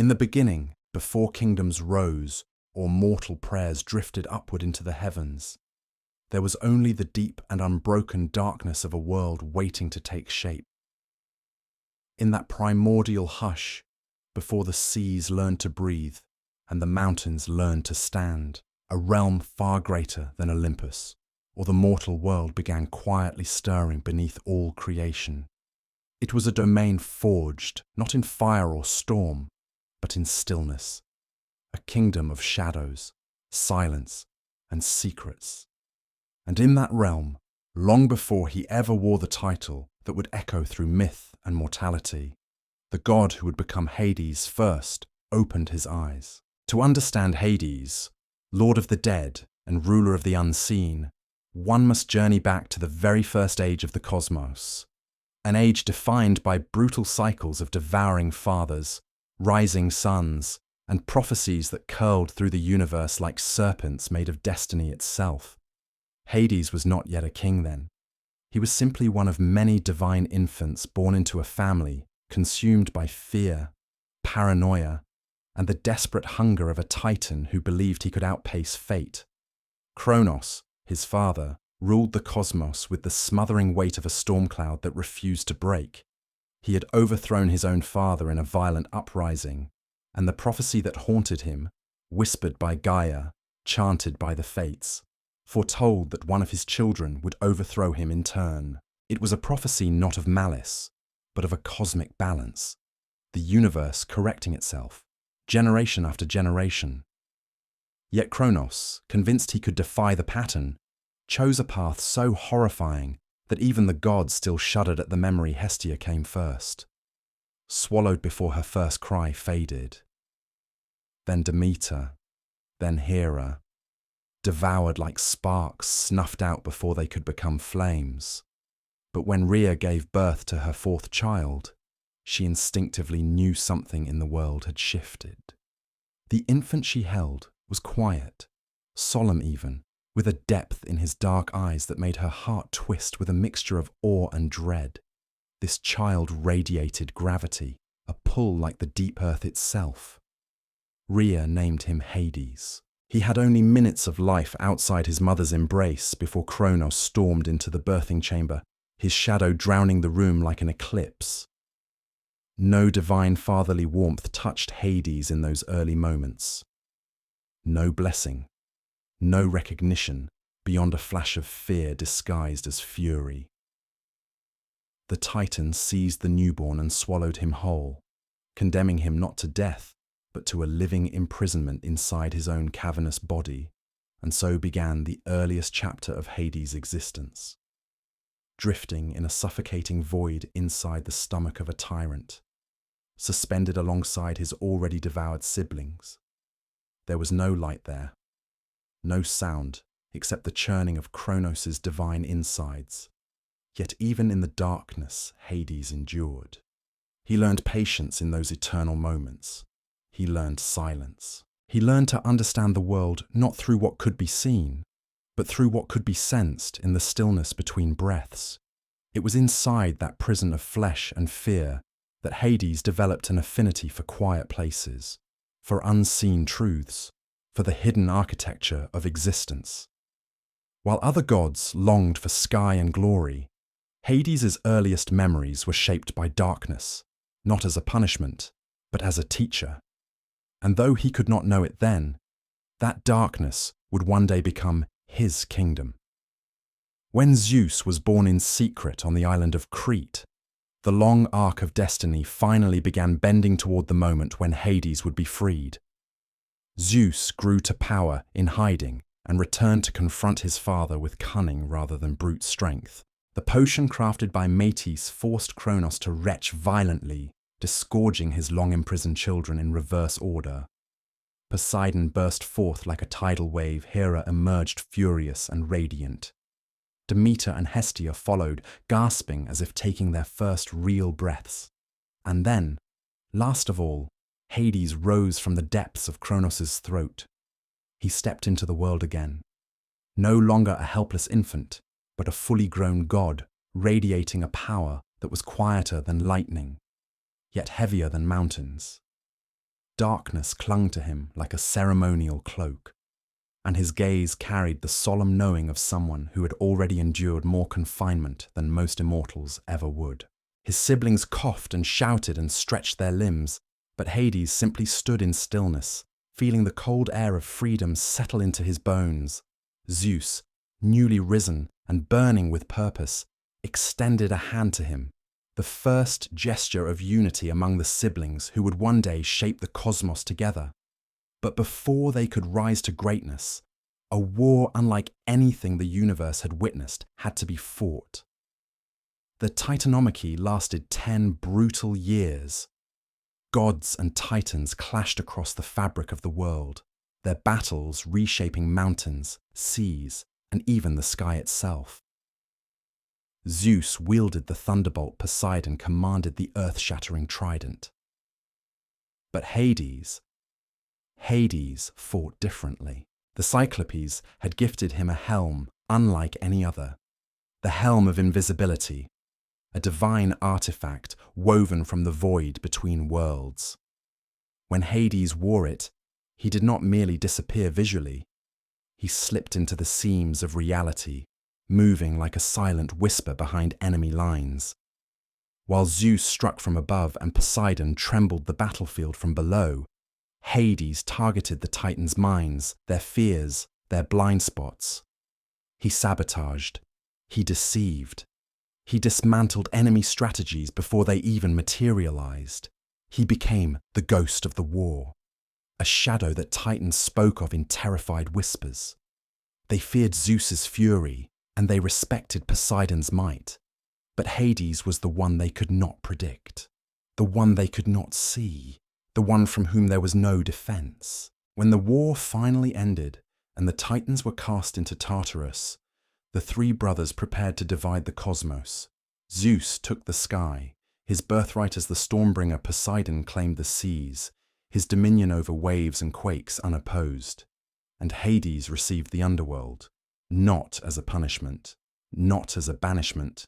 In the beginning, before kingdoms rose or mortal prayers drifted upward into the heavens, there was only the deep and unbroken darkness of a world waiting to take shape. In that primordial hush, before the seas learned to breathe and the mountains learned to stand, a realm far greater than Olympus or the mortal world began quietly stirring beneath all creation. It was a domain forged not in fire or storm, but in stillness, a kingdom of shadows, silence, and secrets. And in that realm, long before he ever wore the title that would echo through myth and mortality, the god who would become Hades first opened his eyes. To understand Hades, lord of the dead and ruler of the unseen, one must journey back to the very first age of the cosmos, an age defined by brutal cycles of devouring fathers, rising suns, and prophecies that curled through the universe like serpents made of destiny itself. Hades was not yet a king then. He was simply one of many divine infants born into a family consumed by fear, paranoia, and the desperate hunger of a titan who believed he could outpace fate. Kronos, his father, ruled the cosmos with the smothering weight of a storm cloud that refused to break. He had overthrown his own father in a violent uprising, and the prophecy that haunted him, whispered by Gaia, chanted by the fates, foretold that one of his children would overthrow him in turn. It was a prophecy not of malice, but of a cosmic balance, the universe correcting itself, generation after generation. Yet Kronos, convinced he could defy the pattern, chose a path so horrifying that even the gods still shuddered at the memory Hestia came first, swallowed before her first cry faded. Then Demeter, then Hera, devoured like sparks snuffed out before they could become flames. But when Rhea gave birth to her fourth child, she instinctively knew something in the world had shifted. The infant she held was quiet, solemn even, with a depth in his dark eyes that made her heart twist with a mixture of awe and dread. This child radiated gravity, a pull like the deep earth itself. Rhea named him Hades. He had only minutes of life outside his mother's embrace before Kronos stormed into the birthing chamber, his shadow drowning the room like an eclipse. No divine fatherly warmth touched Hades in those early moments. No blessing, no recognition beyond a flash of fear disguised as fury. The Titan seized the newborn and swallowed him whole, condemning him not to death, but to a living imprisonment inside his own cavernous body, and so began the earliest chapter of Hades' existence. Drifting in a suffocating void inside the stomach of a tyrant, suspended alongside his already devoured siblings. There was no light there, no sound except the churning of Kronos' divine insides. Yet even in the darkness, Hades endured. He learned patience in those eternal moments. He learned silence. He learned to understand the world not through what could be seen, but through what could be sensed in the stillness between breaths. It was inside that prison of flesh and fear that Hades developed an affinity for quiet places, for unseen truths, for the hidden architecture of existence. While other gods longed for sky and glory, Hades' earliest memories were shaped by darkness, not as a punishment, but as a teacher. And though he could not know it then, that darkness would one day become his kingdom. When Zeus was born in secret on the island of Crete, the long arc of destiny finally began bending toward the moment when Hades would be freed. Zeus grew to power in hiding and returned to confront his father with cunning rather than brute strength. The potion crafted by Metis forced Kronos to retch violently, disgorging his long-imprisoned children in reverse order. Poseidon burst forth like a tidal wave. Hera emerged furious and radiant. Demeter and Hestia followed, gasping as if taking their first real breaths. And then, last of all, Hades rose from the depths of Kronos' throat. He stepped into the world again, no longer a helpless infant, but a fully grown god, radiating a power that was quieter than lightning, yet heavier than mountains. darkness clung to him like a ceremonial cloak, and his gaze carried the solemn knowing of someone who had already endured more confinement than most immortals ever would. His siblings coughed and shouted and stretched their limbs, but Hades simply stood in stillness, feeling the cold air of freedom settle into his bones. Zeus, newly risen and burning with purpose, extended a hand to him, the first gesture of unity among the siblings who would one day shape the cosmos together. But before they could rise to greatness, a war unlike anything the universe had witnessed had to be fought. The Titanomachy lasted 10 brutal years. Gods and titans clashed across the fabric of the world, their battles reshaping mountains, seas, and even the sky itself. Zeus wielded the thunderbolt, Poseidon commanded the earth-shattering trident. But Hades fought differently. The Cyclopes had gifted him a helm unlike any other, the helm of invisibility, a divine artifact woven from the void between worlds. When Hades wore it, he did not merely disappear visually. He slipped into the seams of reality, moving like a silent whisper behind enemy lines. While Zeus struck from above and Poseidon trembled the battlefield from below, Hades targeted the Titans' minds, their fears, their blind spots. He sabotaged. He deceived. He dismantled enemy strategies before they even materialized. He became the ghost of the war, a shadow that Titans spoke of in terrified whispers. They feared Zeus's fury, and they respected Poseidon's might. But Hades was the one they could not predict, the one they could not see, the one from whom there was no defense. When the war finally ended and the Titans were cast into Tartarus, the three brothers prepared to divide the cosmos. Zeus took the sky. His birthright as the Stormbringer, Poseidon claimed the seas, his dominion over waves and quakes unopposed. And Hades received the Underworld, not as a punishment, not as a banishment,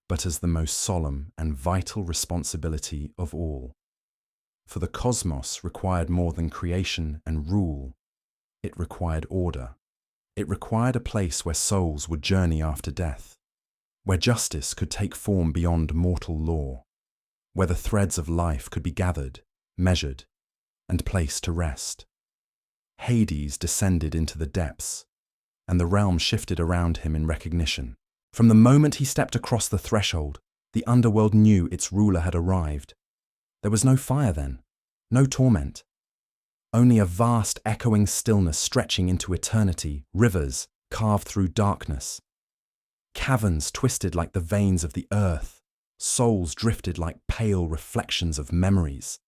but as the most solemn and vital responsibility of all. For the cosmos required more than creation and rule. It required order. It required a place where souls would journey after death, where justice could take form beyond mortal law, where the threads of life could be gathered, measured, and placed to rest. Hades descended into the depths, and the realm shifted around him in recognition. From the moment he stepped across the threshold, the underworld knew its ruler had arrived. There was no fire then, no torment, only a vast echoing stillness stretching into eternity, rivers carved through darkness. Caverns twisted like the veins of the earth, souls drifted like pale reflections of memories,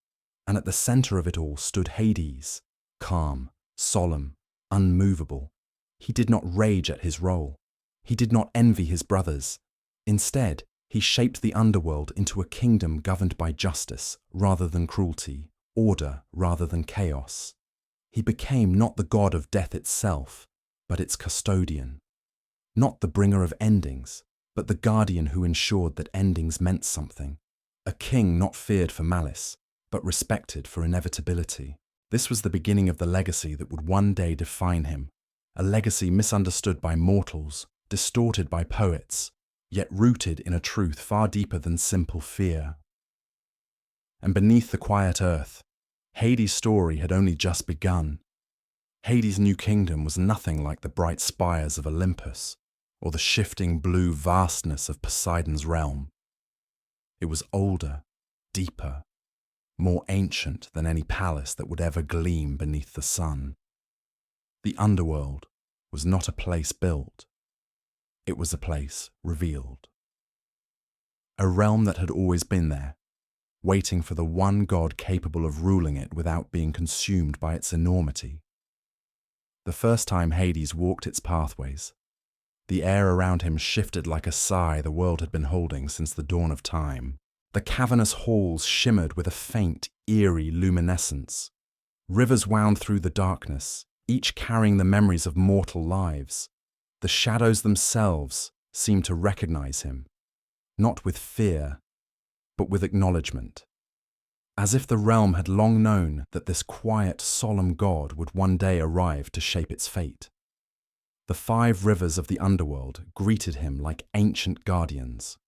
and at the center of it all stood Hades, calm, solemn, unmovable. He did not rage at his role. He did not envy his brothers. Instead, he shaped the underworld into a kingdom governed by justice rather than cruelty, order rather than chaos. He became not the god of death itself, but its custodian. Not the bringer of endings, but the guardian who ensured that endings meant something. A king not feared for malice, but respected for inevitability. This was the beginning of the legacy that would one day define him, a legacy misunderstood by mortals, distorted by poets, yet rooted in a truth far deeper than simple fear. And beneath the quiet earth, Hades' story had only just begun. Hades' new kingdom was nothing like the bright spires of Olympus or the shifting blue vastness of Poseidon's realm. It was older, deeper, more ancient than any palace that would ever gleam beneath the sun. The underworld was not a place built. It was a place revealed. A realm that had always been there, waiting for the one god capable of ruling it without being consumed by its enormity. The first time Hades walked its pathways, the air around him shifted like a sigh the world had been holding since the dawn of time. The cavernous halls shimmered with a faint, eerie luminescence. Rivers wound through the darkness, each carrying the memories of mortal lives. The shadows themselves seemed to recognize him, not with fear, but with acknowledgement. as if the realm had long known that this quiet, solemn god would one day arrive to shape its fate. The 5 rivers of the underworld greeted him like ancient guardians.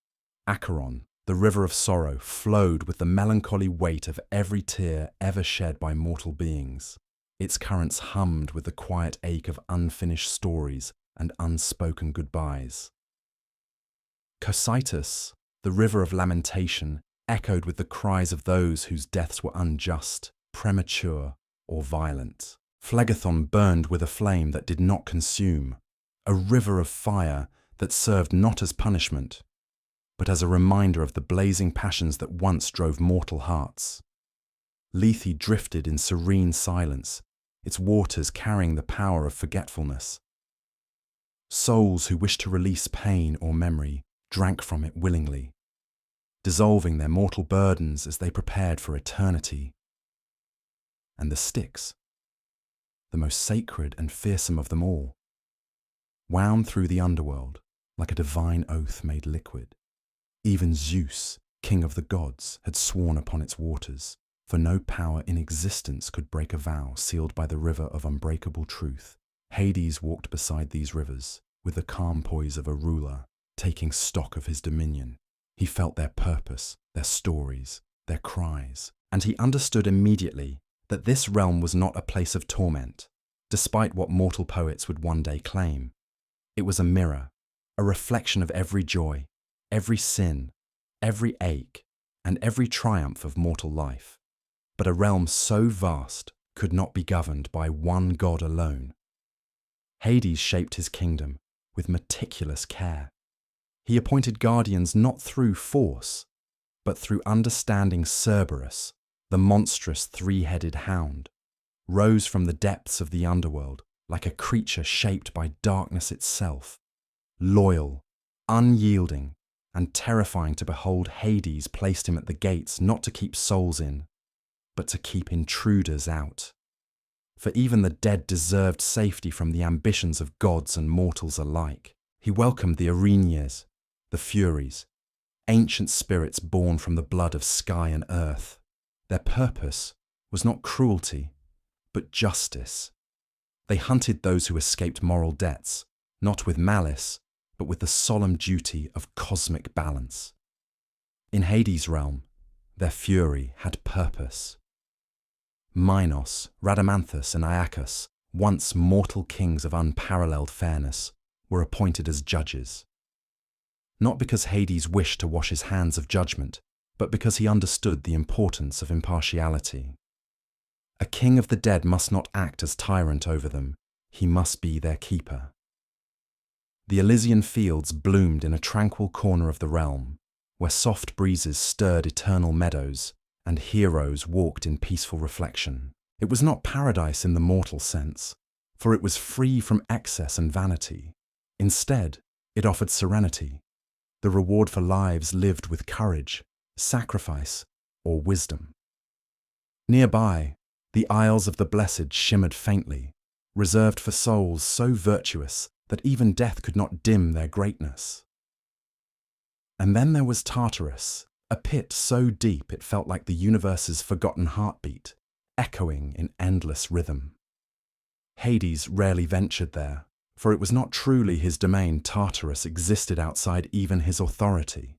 Acheron, the river of sorrow, flowed with the melancholy weight of every tear ever shed by mortal beings. Its currents hummed with the quiet ache of unfinished stories and unspoken goodbyes. Cocytus, the river of lamentation, echoed with the cries of those whose deaths were unjust, premature, or violent. Phlegethon burned with a flame that did not consume, a river of fire that served not as punishment, but as a reminder of the blazing passions that once drove mortal hearts. Lethe drifted in serene silence, its waters carrying the power of forgetfulness. Souls who wished to release pain or memory drank from it willingly, dissolving their mortal burdens as they prepared for eternity. And the Styx, the most sacred and fearsome of them all, wound through the underworld like a divine oath made liquid. Even Zeus, king of the gods, had sworn upon its waters, for no power in existence could break a vow sealed by the river of unbreakable truth. Hades walked beside these rivers, with the calm poise of a ruler, taking stock of his dominion. He felt their purpose, their stories, their cries, and he understood immediately that this realm was not a place of torment, despite what mortal poets would one day claim. It was a mirror, a reflection of every joy, every sin, every ache, and every triumph of mortal life. But a realm so vast could not be governed by one god alone. Hades shaped his kingdom with meticulous care. He appointed guardians not through force, but through understanding. Cerberus, the monstrous 3-headed hound, rose from the depths of the underworld like a creature shaped by darkness itself. Loyal, unyielding, and terrifying to behold, Hades placed him at the gates not to keep souls in, but to keep intruders out. For even the dead deserved safety from the ambitions of gods and mortals alike. He welcomed the Erinyes, the Furies, ancient spirits born from the blood of sky and earth. Their purpose was not cruelty, but justice. They hunted those who escaped moral debts, not with malice, but with the solemn duty of cosmic balance. In Hades' realm, their fury had purpose. Minos, Rhadamanthus, and Iacchus, once mortal kings of unparalleled fairness, were appointed as judges. Not because Hades wished to wash his hands of judgment, but because he understood the importance of impartiality. A king of the dead must not act as tyrant over them, he must be their keeper. The Elysian fields bloomed in a tranquil corner of the realm, where soft breezes stirred eternal meadows, and heroes walked in peaceful reflection. It was not paradise in the mortal sense, for it was free from excess and vanity. Instead, it offered serenity, the reward for lives lived with courage, sacrifice, or wisdom. Nearby, the Isles of the Blessed shimmered faintly, reserved for souls so virtuous that even death could not dim their greatness. And then there was Tartarus, a pit so deep it felt like the universe's forgotten heartbeat, echoing in endless rhythm. Hades rarely ventured there, for it was not truly his domain. Tartarus existed outside even his authority.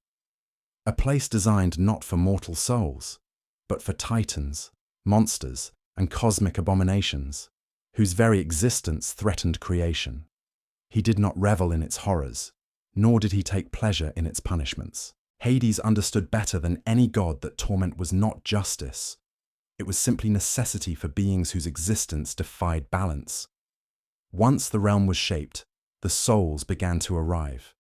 A place designed not for mortal souls, but for titans, monsters, and cosmic abominations, whose very existence threatened creation. He did not revel in its horrors, nor did he take pleasure in its punishments. Hades understood better than any god that torment was not justice. It was simply necessity for beings whose existence defied balance. Once the realm was shaped, the souls began to arrive.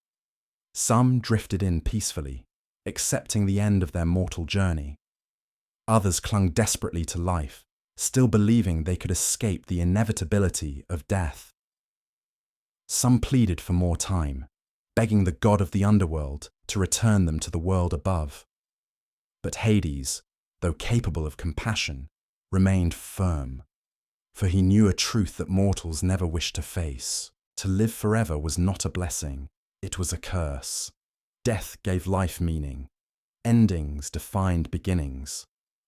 Some drifted in peacefully, accepting the end of their mortal journey. Others clung desperately to life, still believing they could escape the inevitability of death. Some pleaded for more time, begging the god of the underworld to return them to the world above. But Hades, though capable of compassion, remained firm, for he knew a truth that mortals never wished to face. To live forever was not a blessing, it was a curse. Death gave life meaning. Endings defined beginnings.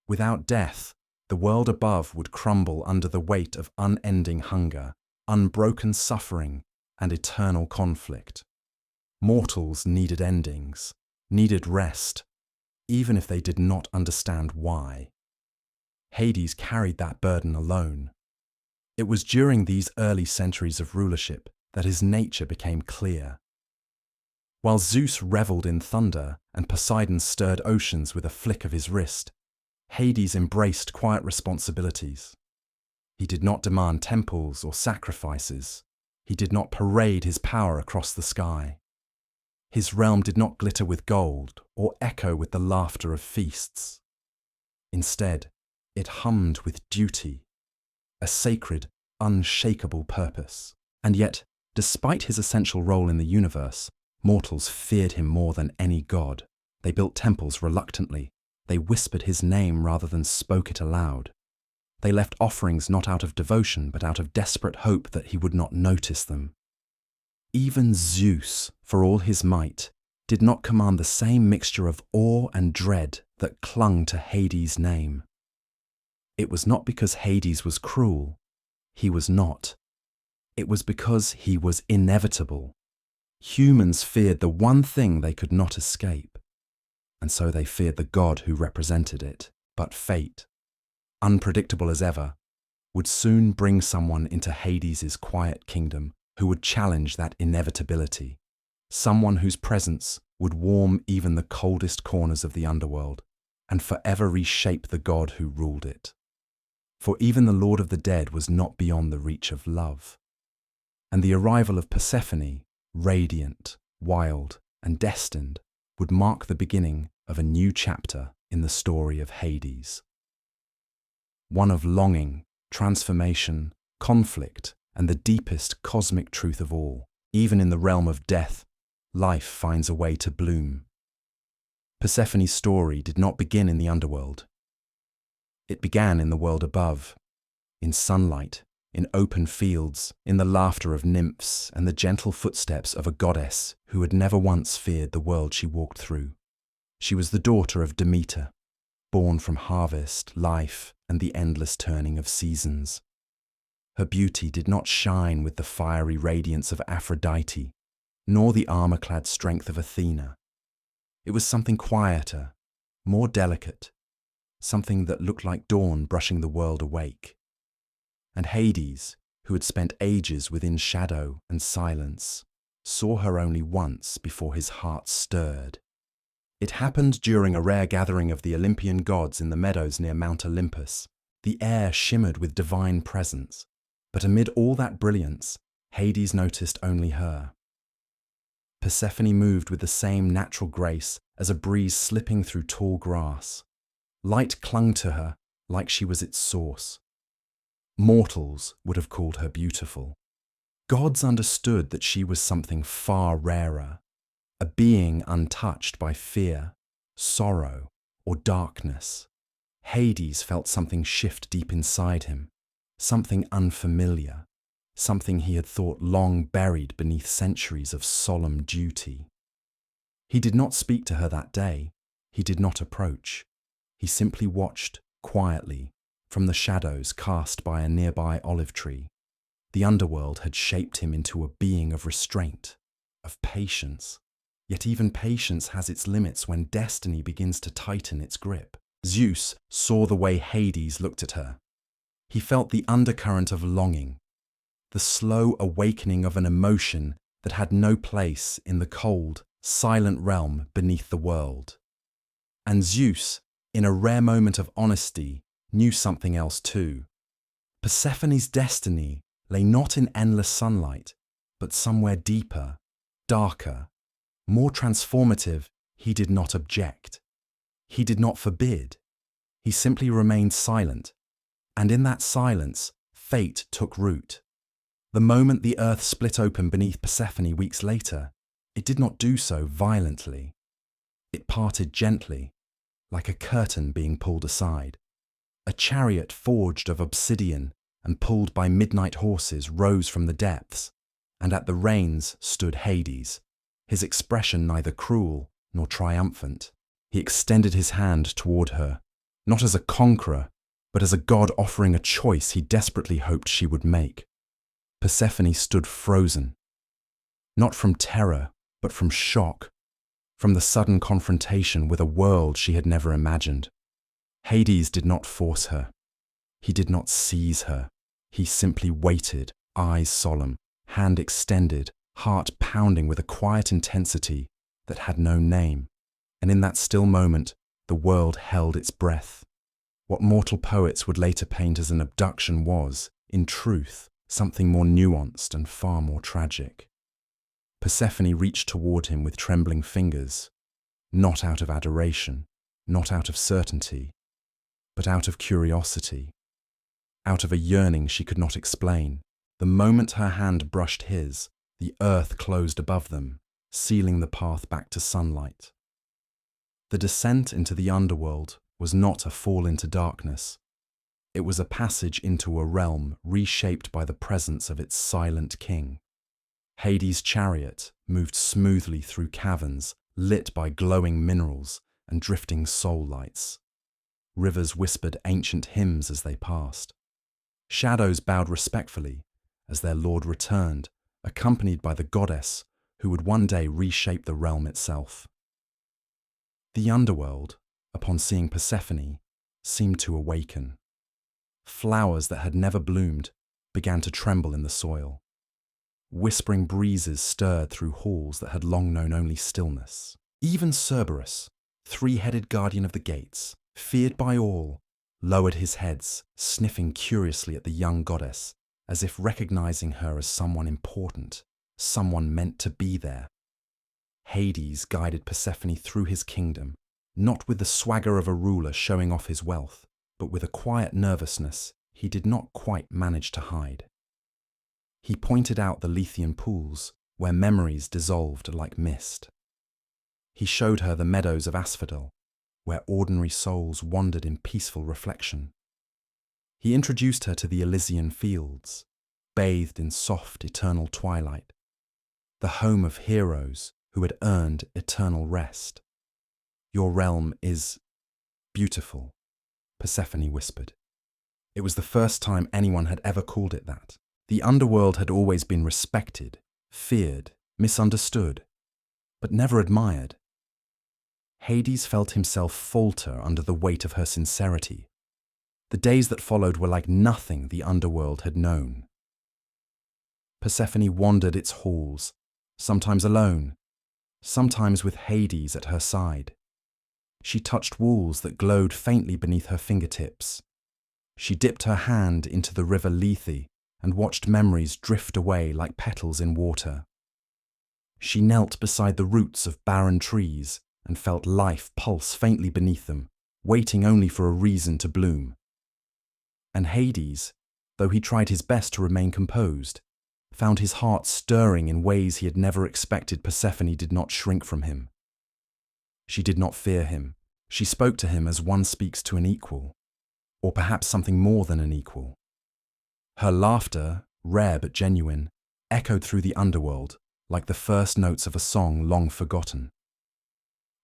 Without death, the world above would crumble under the weight of unending hunger, unbroken suffering, and eternal conflict. Mortals needed endings, needed rest, even if they did not understand why. Hades carried that burden alone. It was during these early centuries of rulership that his nature became clear. While Zeus reveled in thunder and Poseidon stirred oceans with a flick of his wrist, Hades embraced quiet responsibilities. He did not demand temples or sacrifices. He did not parade his power across the sky. His realm did not glitter with gold or echo with the laughter of feasts. Instead, it hummed with duty, a sacred, unshakable purpose. And yet, despite his essential role in the universe, mortals feared him more than any god. They built temples reluctantly. They whispered his name rather than spoke it aloud. They left offerings not out of devotion, but out of desperate hope that he would not notice them. Even Zeus, for all his might, did not command the same mixture of awe and dread that clung to Hades' name. It was not because Hades was cruel. He was not. It was because he was inevitable. Humans feared the one thing they could not escape, and so they feared the god who represented it. But fate, unpredictable as ever, would soon bring someone into Hades' quiet kingdom who would challenge that inevitability, someone whose presence would warm even the coldest corners of the underworld and forever reshape the god who ruled it. For even the Lord of the Dead was not beyond the reach of love. And the arrival of Persephone, radiant, wild, and destined, would mark the beginning of a new chapter in the story of Hades. One of longing, transformation, conflict, and the deepest cosmic truth of all. Even in the realm of death, life finds a way to bloom. Persephone's story did not begin in the underworld. It began in the world above, in sunlight, in open fields, in the laughter of nymphs and the gentle footsteps of a goddess who had never once feared the world she walked through. She was the daughter of Demeter, born from harvest, life, and the endless turning of seasons. Her beauty did not shine with the fiery radiance of Aphrodite, nor the armor-clad strength of Athena. It was something quieter, more delicate, something that looked like dawn brushing the world awake. And Hades, who had spent ages within shadow and silence, saw her only once before his heart stirred. It happened during a rare gathering of the Olympian gods in the meadows near Mount Olympus. The air shimmered with divine presence, but amid all that brilliance, Hades noticed only her. Persephone moved with the same natural grace as a breeze slipping through tall grass. Light clung to her like she was its source. Mortals would have called her beautiful. Gods understood that she was something far rarer, a being untouched by fear, sorrow, or darkness. Hades felt something shift deep inside him, something unfamiliar, something he had thought long buried beneath centuries of solemn duty. He did not speak to her that day. He did not approach. He simply watched, quietly, from the shadows cast by a nearby olive tree. The underworld had shaped him into a being of restraint, of patience. Yet even patience has its limits when destiny begins to tighten its grip. Zeus saw the way Hades looked at her. He felt the undercurrent of longing, the slow awakening of an emotion that had no place in the cold, silent realm beneath the world. And Zeus, in a rare moment of honesty, knew something else too. Persephone's destiny lay not in endless sunlight, but somewhere deeper, darker, more transformative. He did not object. He did not forbid. He simply remained silent. And in that silence, fate took root. The moment the earth split open beneath Persephone weeks later, it did not do so violently. It parted gently, like a curtain being pulled aside. A chariot forged of obsidian and pulled by midnight horses rose from the depths, and at the reins stood Hades, his expression neither cruel nor triumphant. He extended his hand toward her, not as a conqueror, but as a god offering a choice he desperately hoped she would make. Persephone stood frozen, not from terror, but from shock, from the sudden confrontation with a world she had never imagined. Hades did not force her. He did not seize her. He simply waited, eyes solemn, hand extended, heart pounding with a quiet intensity that had no name. And in that still moment, the world held its breath. What mortal poets would later paint as an abduction was, in truth, something more nuanced and far more tragic. Persephone reached toward him with trembling fingers, not out of adoration, not out of certainty, but out of curiosity, out of a yearning she could not explain. The moment her hand brushed his, the earth closed above them, sealing the path back to sunlight. The descent into the underworld was not a fall into darkness. It was a passage into a realm reshaped by the presence of its silent king. Hades' chariot moved smoothly through caverns lit by glowing minerals and drifting soul lights. Rivers whispered ancient hymns as they passed. Shadows bowed respectfully as their lord returned, accompanied by the goddess who would one day reshape the realm itself. The underworld, upon seeing Persephone, seemed to awaken. Flowers that had never bloomed began to tremble in the soil. Whispering breezes stirred through halls that had long known only stillness. Even Cerberus, three-headed guardian of the gates, feared by all, lowered his heads, sniffing curiously at the young goddess, as if recognizing her as someone important, someone meant to be there. Hades guided Persephone through his kingdom, not with the swagger of a ruler showing off his wealth, but with a quiet nervousness he did not quite manage to hide. He pointed out the Lethean pools, where memories dissolved like mist. He showed her the meadows of Asphodel, where ordinary souls wandered in peaceful reflection. He introduced her to the Elysian fields, bathed in soft, eternal twilight, the home of heroes who had earned eternal rest. "Your realm is beautiful," Persephone whispered. It was the first time anyone had ever called it that. The underworld had always been respected, feared, misunderstood, but never admired. Hades felt himself falter under the weight of her sincerity. The days that followed were like nothing the underworld had known. Persephone wandered its halls, sometimes alone, sometimes with Hades at her side. She touched walls that glowed faintly beneath her fingertips. She dipped her hand into the river Lethe and watched memories drift away like petals in water. She knelt beside the roots of barren trees and felt life pulse faintly beneath them, waiting only for a reason to bloom. And Hades, though he tried his best to remain composed, found his heart stirring in ways he had never expected. Persephone did not shrink from him. She did not fear him. She spoke to him as one speaks to an equal, or perhaps something more than an equal. Her laughter, rare but genuine, echoed through the underworld like the first notes of a song long forgotten.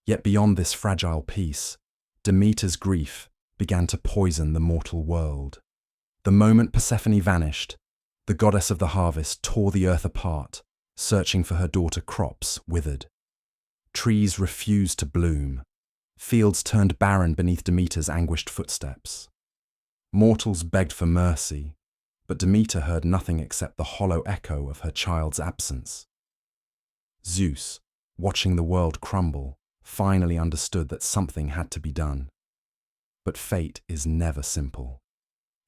Yet beyond this fragile peace, Demeter's grief began to poison the mortal world. The moment Persephone vanished, the goddess of the harvest tore the earth apart, searching for her daughter. Crops withered. Trees refused to bloom. Fields turned barren beneath Demeter's anguished footsteps. Mortals begged for mercy, but Demeter heard nothing except the hollow echo of her child's absence. Zeus, watching the world crumble, finally understood that something had to be done. But fate is never simple.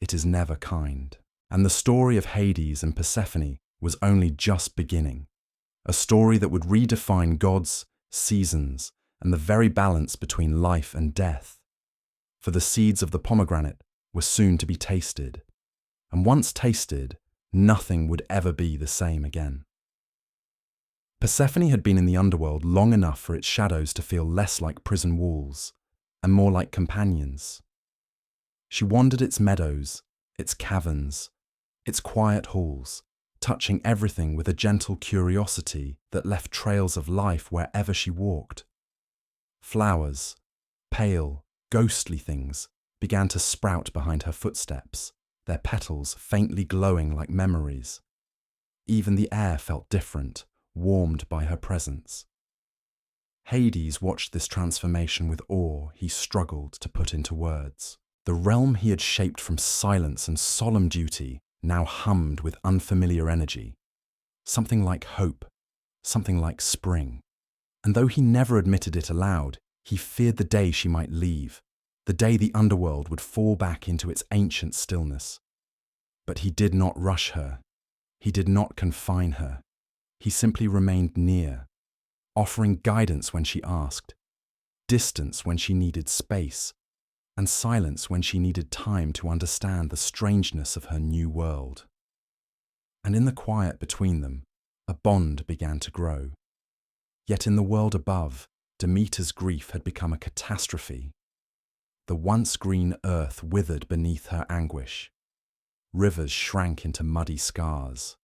It is never kind. And the story of Hades and Persephone was only just beginning. A story that would redefine gods, seasons, and the very balance between life and death. For the seeds of the pomegranate were soon to be tasted. And once tasted, nothing would ever be the same again. Persephone had been in the underworld long enough for its shadows to feel less like prison walls and more like companions. She wandered its meadows, its caverns, its quiet halls, touching everything with a gentle curiosity that left trails of life wherever she walked. Flowers, pale, ghostly things, began to sprout behind her footsteps, their petals faintly glowing like memories. Even the air felt different, warmed by her presence. Hades watched this transformation with awe he struggled to put into words. The realm he had shaped from silence and solemn duty now hummed with unfamiliar energy. Something like hope, something like spring. And though he never admitted it aloud, he feared the day she might leave, the day the underworld would fall back into its ancient stillness. But he did not rush her. He did not confine her. He simply remained near, offering guidance when she asked, distance when she needed space, and silence when she needed time to understand the strangeness of her new world. And in the quiet between them, a bond began to grow. Yet in the world above, Demeter's grief had become a catastrophe. The once green earth withered beneath her anguish. Rivers shrank into muddy scars.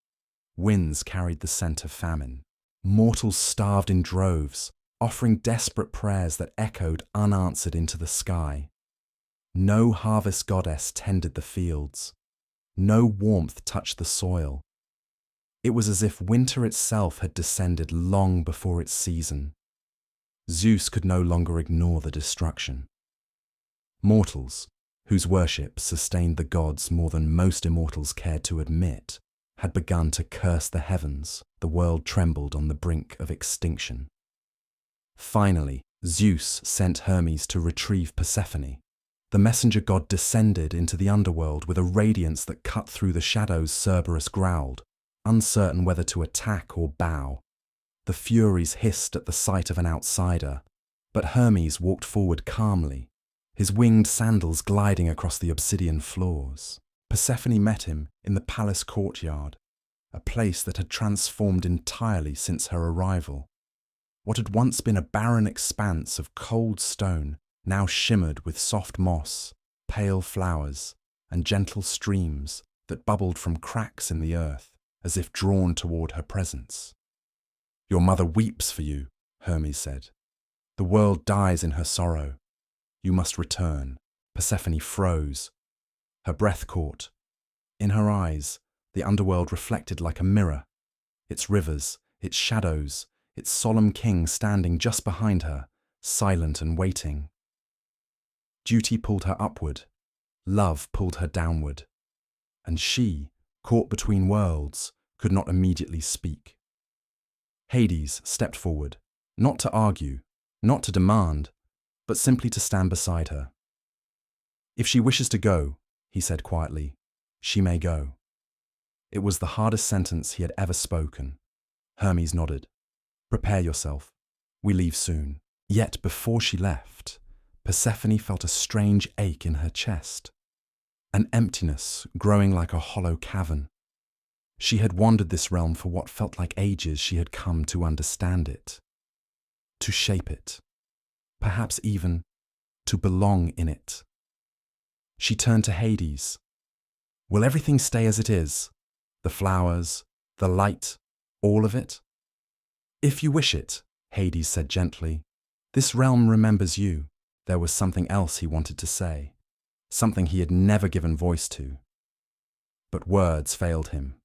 Winds carried the scent of famine. Mortals starved in droves, offering desperate prayers that echoed unanswered into the sky. No harvest goddess tended the fields. No warmth touched the soil. It was as if winter itself had descended long before its season. Zeus could no longer ignore the destruction. Mortals, whose worship sustained the gods more than most immortals cared to admit, had begun to curse the heavens. The world trembled on the brink of extinction. Finally, Zeus sent Hermes to retrieve Persephone. The messenger god descended into the underworld with a radiance that cut through the shadows. Cerberus growled, uncertain whether to attack or bow. The Furies hissed at the sight of an outsider, but Hermes walked forward calmly, his winged sandals gliding across the obsidian floors. Persephone met him in the palace courtyard, a place that had transformed entirely since her arrival. What had once been a barren expanse of cold stone now shimmered with soft moss, pale flowers, and gentle streams that bubbled from cracks in the earth, as if drawn toward her presence. "Your mother weeps for you," Hermes said. "The world dies in her sorrow. You must return." Persephone froze. Her breath caught. In her eyes, the underworld reflected like a mirror, its rivers, its shadows, its solemn king standing just behind her, silent and waiting. Duty pulled her upward, love pulled her downward, and she, caught between worlds, could not immediately speak. Hades stepped forward, not to argue, not to demand, but simply to stand beside her. "If she wishes to go," he said quietly, "she may go." It was the hardest sentence he had ever spoken. Hermes nodded. "Prepare yourself. We leave soon." Yet before she left, Persephone felt a strange ache in her chest, an emptiness growing like a hollow cavern. She had wandered this realm for what felt like ages. She had come to understand it, to shape it, perhaps even to belong in it. She turned to Hades. "Will everything stay as it is? The flowers, the light, all of it?" "If you wish it," Hades said gently. "This realm remembers you." There was something else he wanted to say, something he had never given voice to. But words failed him.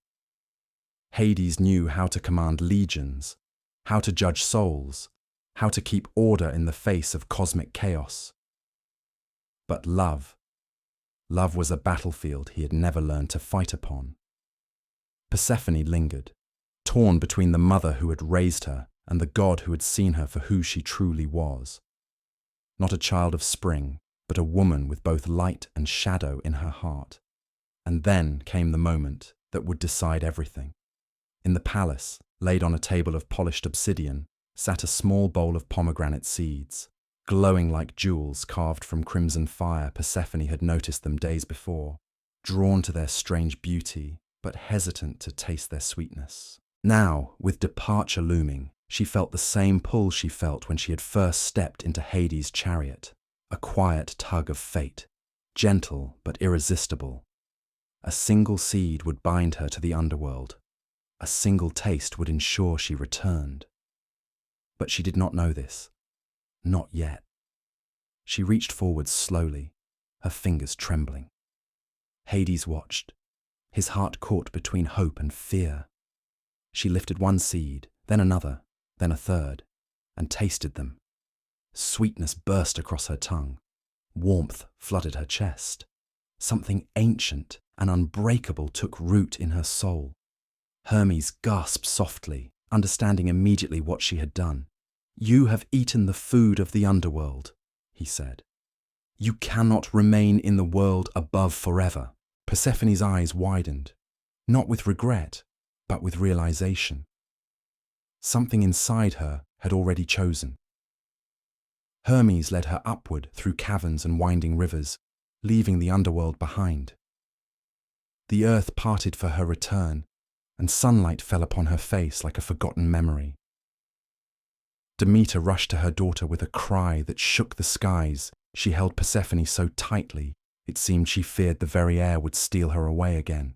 Hades knew how to command legions, how to judge souls, how to keep order in the face of cosmic chaos. But love was a battlefield he had never learned to fight upon. Persephone lingered, torn between the mother who had raised her and the god who had seen her for who she truly was. Not a child of spring, but a woman with both light and shadow in her heart. And then came the moment that would decide everything. In the palace, laid on a table of polished obsidian, sat a small bowl of pomegranate seeds, glowing like jewels carved from crimson fire. Persephone had noticed them days before, drawn to their strange beauty, but hesitant to taste their sweetness. Now, with departure looming, she felt the same pull she felt when she had first stepped into Hades' chariot, a quiet tug of fate, gentle but irresistible. A single seed would bind her to the underworld. A single taste would ensure she returned. But she did not know this. Not yet. She reached forward slowly, her fingers trembling. Hades watched, his heart caught between hope and fear. She lifted one seed, then another, then a third, and tasted them. Sweetness burst across her tongue. Warmth flooded her chest. Something ancient and unbreakable took root in her soul. Hermes gasped softly, understanding immediately what she had done. "You have eaten the food of the underworld," he said. "You cannot remain in the world above forever." Persephone's eyes widened, not with regret, but with realization. Something inside her had already chosen. Hermes led her upward through caverns and winding rivers, leaving the underworld behind. The earth parted for her return, and sunlight fell upon her face like a forgotten memory. Demeter rushed to her daughter with a cry that shook the skies. She held Persephone so tightly, it seemed she feared the very air would steal her away again.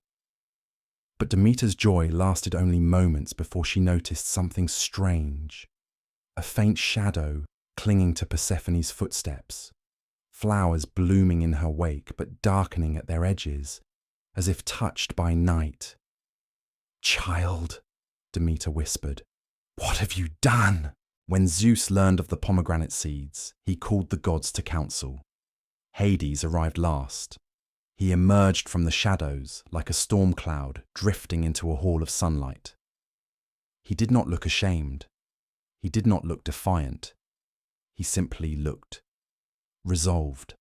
But Demeter's joy lasted only moments before she noticed something strange. A faint shadow clinging to Persephone's footsteps, flowers blooming in her wake but darkening at their edges, as if touched by night. "Child," Demeter whispered, "what have you done?" When Zeus learned of the pomegranate seeds, he called the gods to council. Hades arrived last. He emerged from the shadows like a storm cloud drifting into a hall of sunlight. He did not look ashamed. He did not look defiant. He simply looked resolved.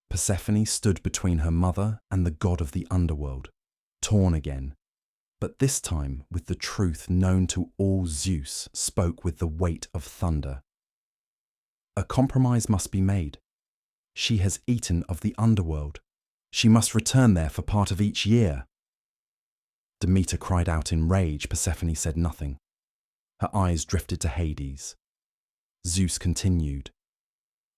Persephone stood between her mother and the god of the underworld, torn again, but this time with the truth known to all. Zeus spoke with the weight of thunder. "A compromise must be made. She has eaten of the underworld. She must return there for part of each year." Demeter cried out in rage. Persephone said nothing. Her eyes drifted to Hades. Zeus continued,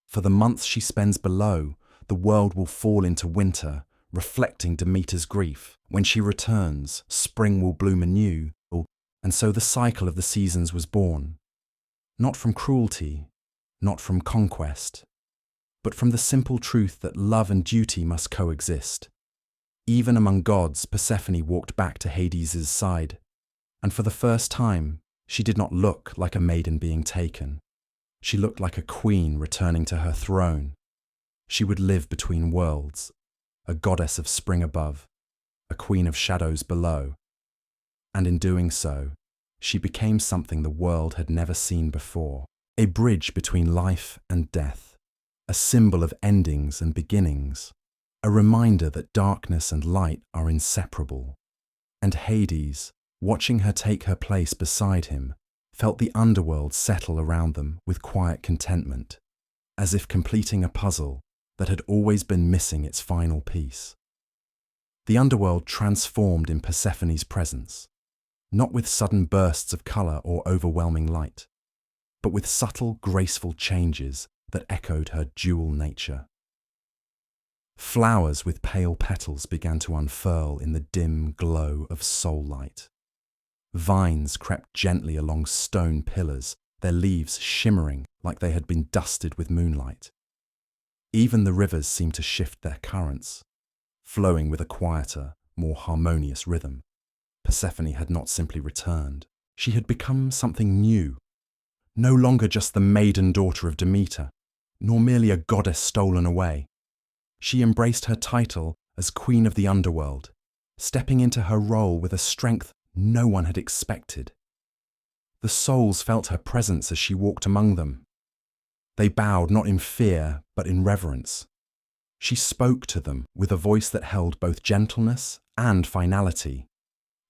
"For the months she spends below, the world will fall into winter, reflecting Demeter's grief. When she returns, spring will bloom anew, and so the cycle of the seasons was born. Not from cruelty, not from conquest, but from the simple truth that love and duty must coexist. Even among gods, Persephone walked back to Hades' side, and for the first time, she did not look like a maiden being taken. She looked like a queen returning to her throne. She would live between worlds, a goddess of spring above, a queen of shadows below. And in doing so, she became something the world had never seen before, a bridge between life and death, a symbol of endings and beginnings, a reminder that darkness and light are inseparable. And Hades, watching her take her place beside him, felt the underworld settle around them with quiet contentment, as if completing a puzzle that had always been missing its final piece. The underworld transformed in Persephone's presence, not with sudden bursts of colour or overwhelming light, but with subtle, graceful changes that echoed her dual nature. Flowers with pale petals began to unfurl in the dim glow of soul light. Vines crept gently along stone pillars, their leaves shimmering like they had been dusted with moonlight. Even the rivers seemed to shift their currents, flowing with a quieter, more harmonious rhythm. Persephone had not simply returned. She had become something new, no longer just the maiden daughter of Demeter, nor merely a goddess stolen away. She embraced her title as Queen of the Underworld, stepping into her role with a strength no one had expected. The souls felt her presence as she walked among them. They bowed not in fear, but in reverence. She spoke to them with a voice that held both gentleness and finality,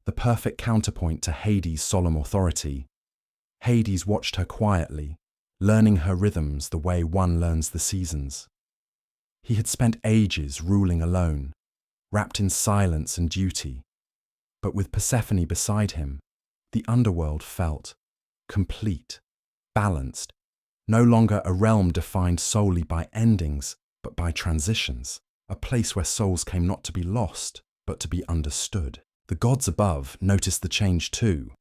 the perfect counterpoint to Hades' solemn authority. Hades watched her quietly, learning her rhythms the way one learns the seasons. He had spent ages ruling alone, wrapped in silence and duty. But with Persephone beside him, the underworld felt complete, balanced, no longer a realm defined solely by endings, but by transitions, a place where souls came not to be lost, but to be understood. The gods above noticed the change too.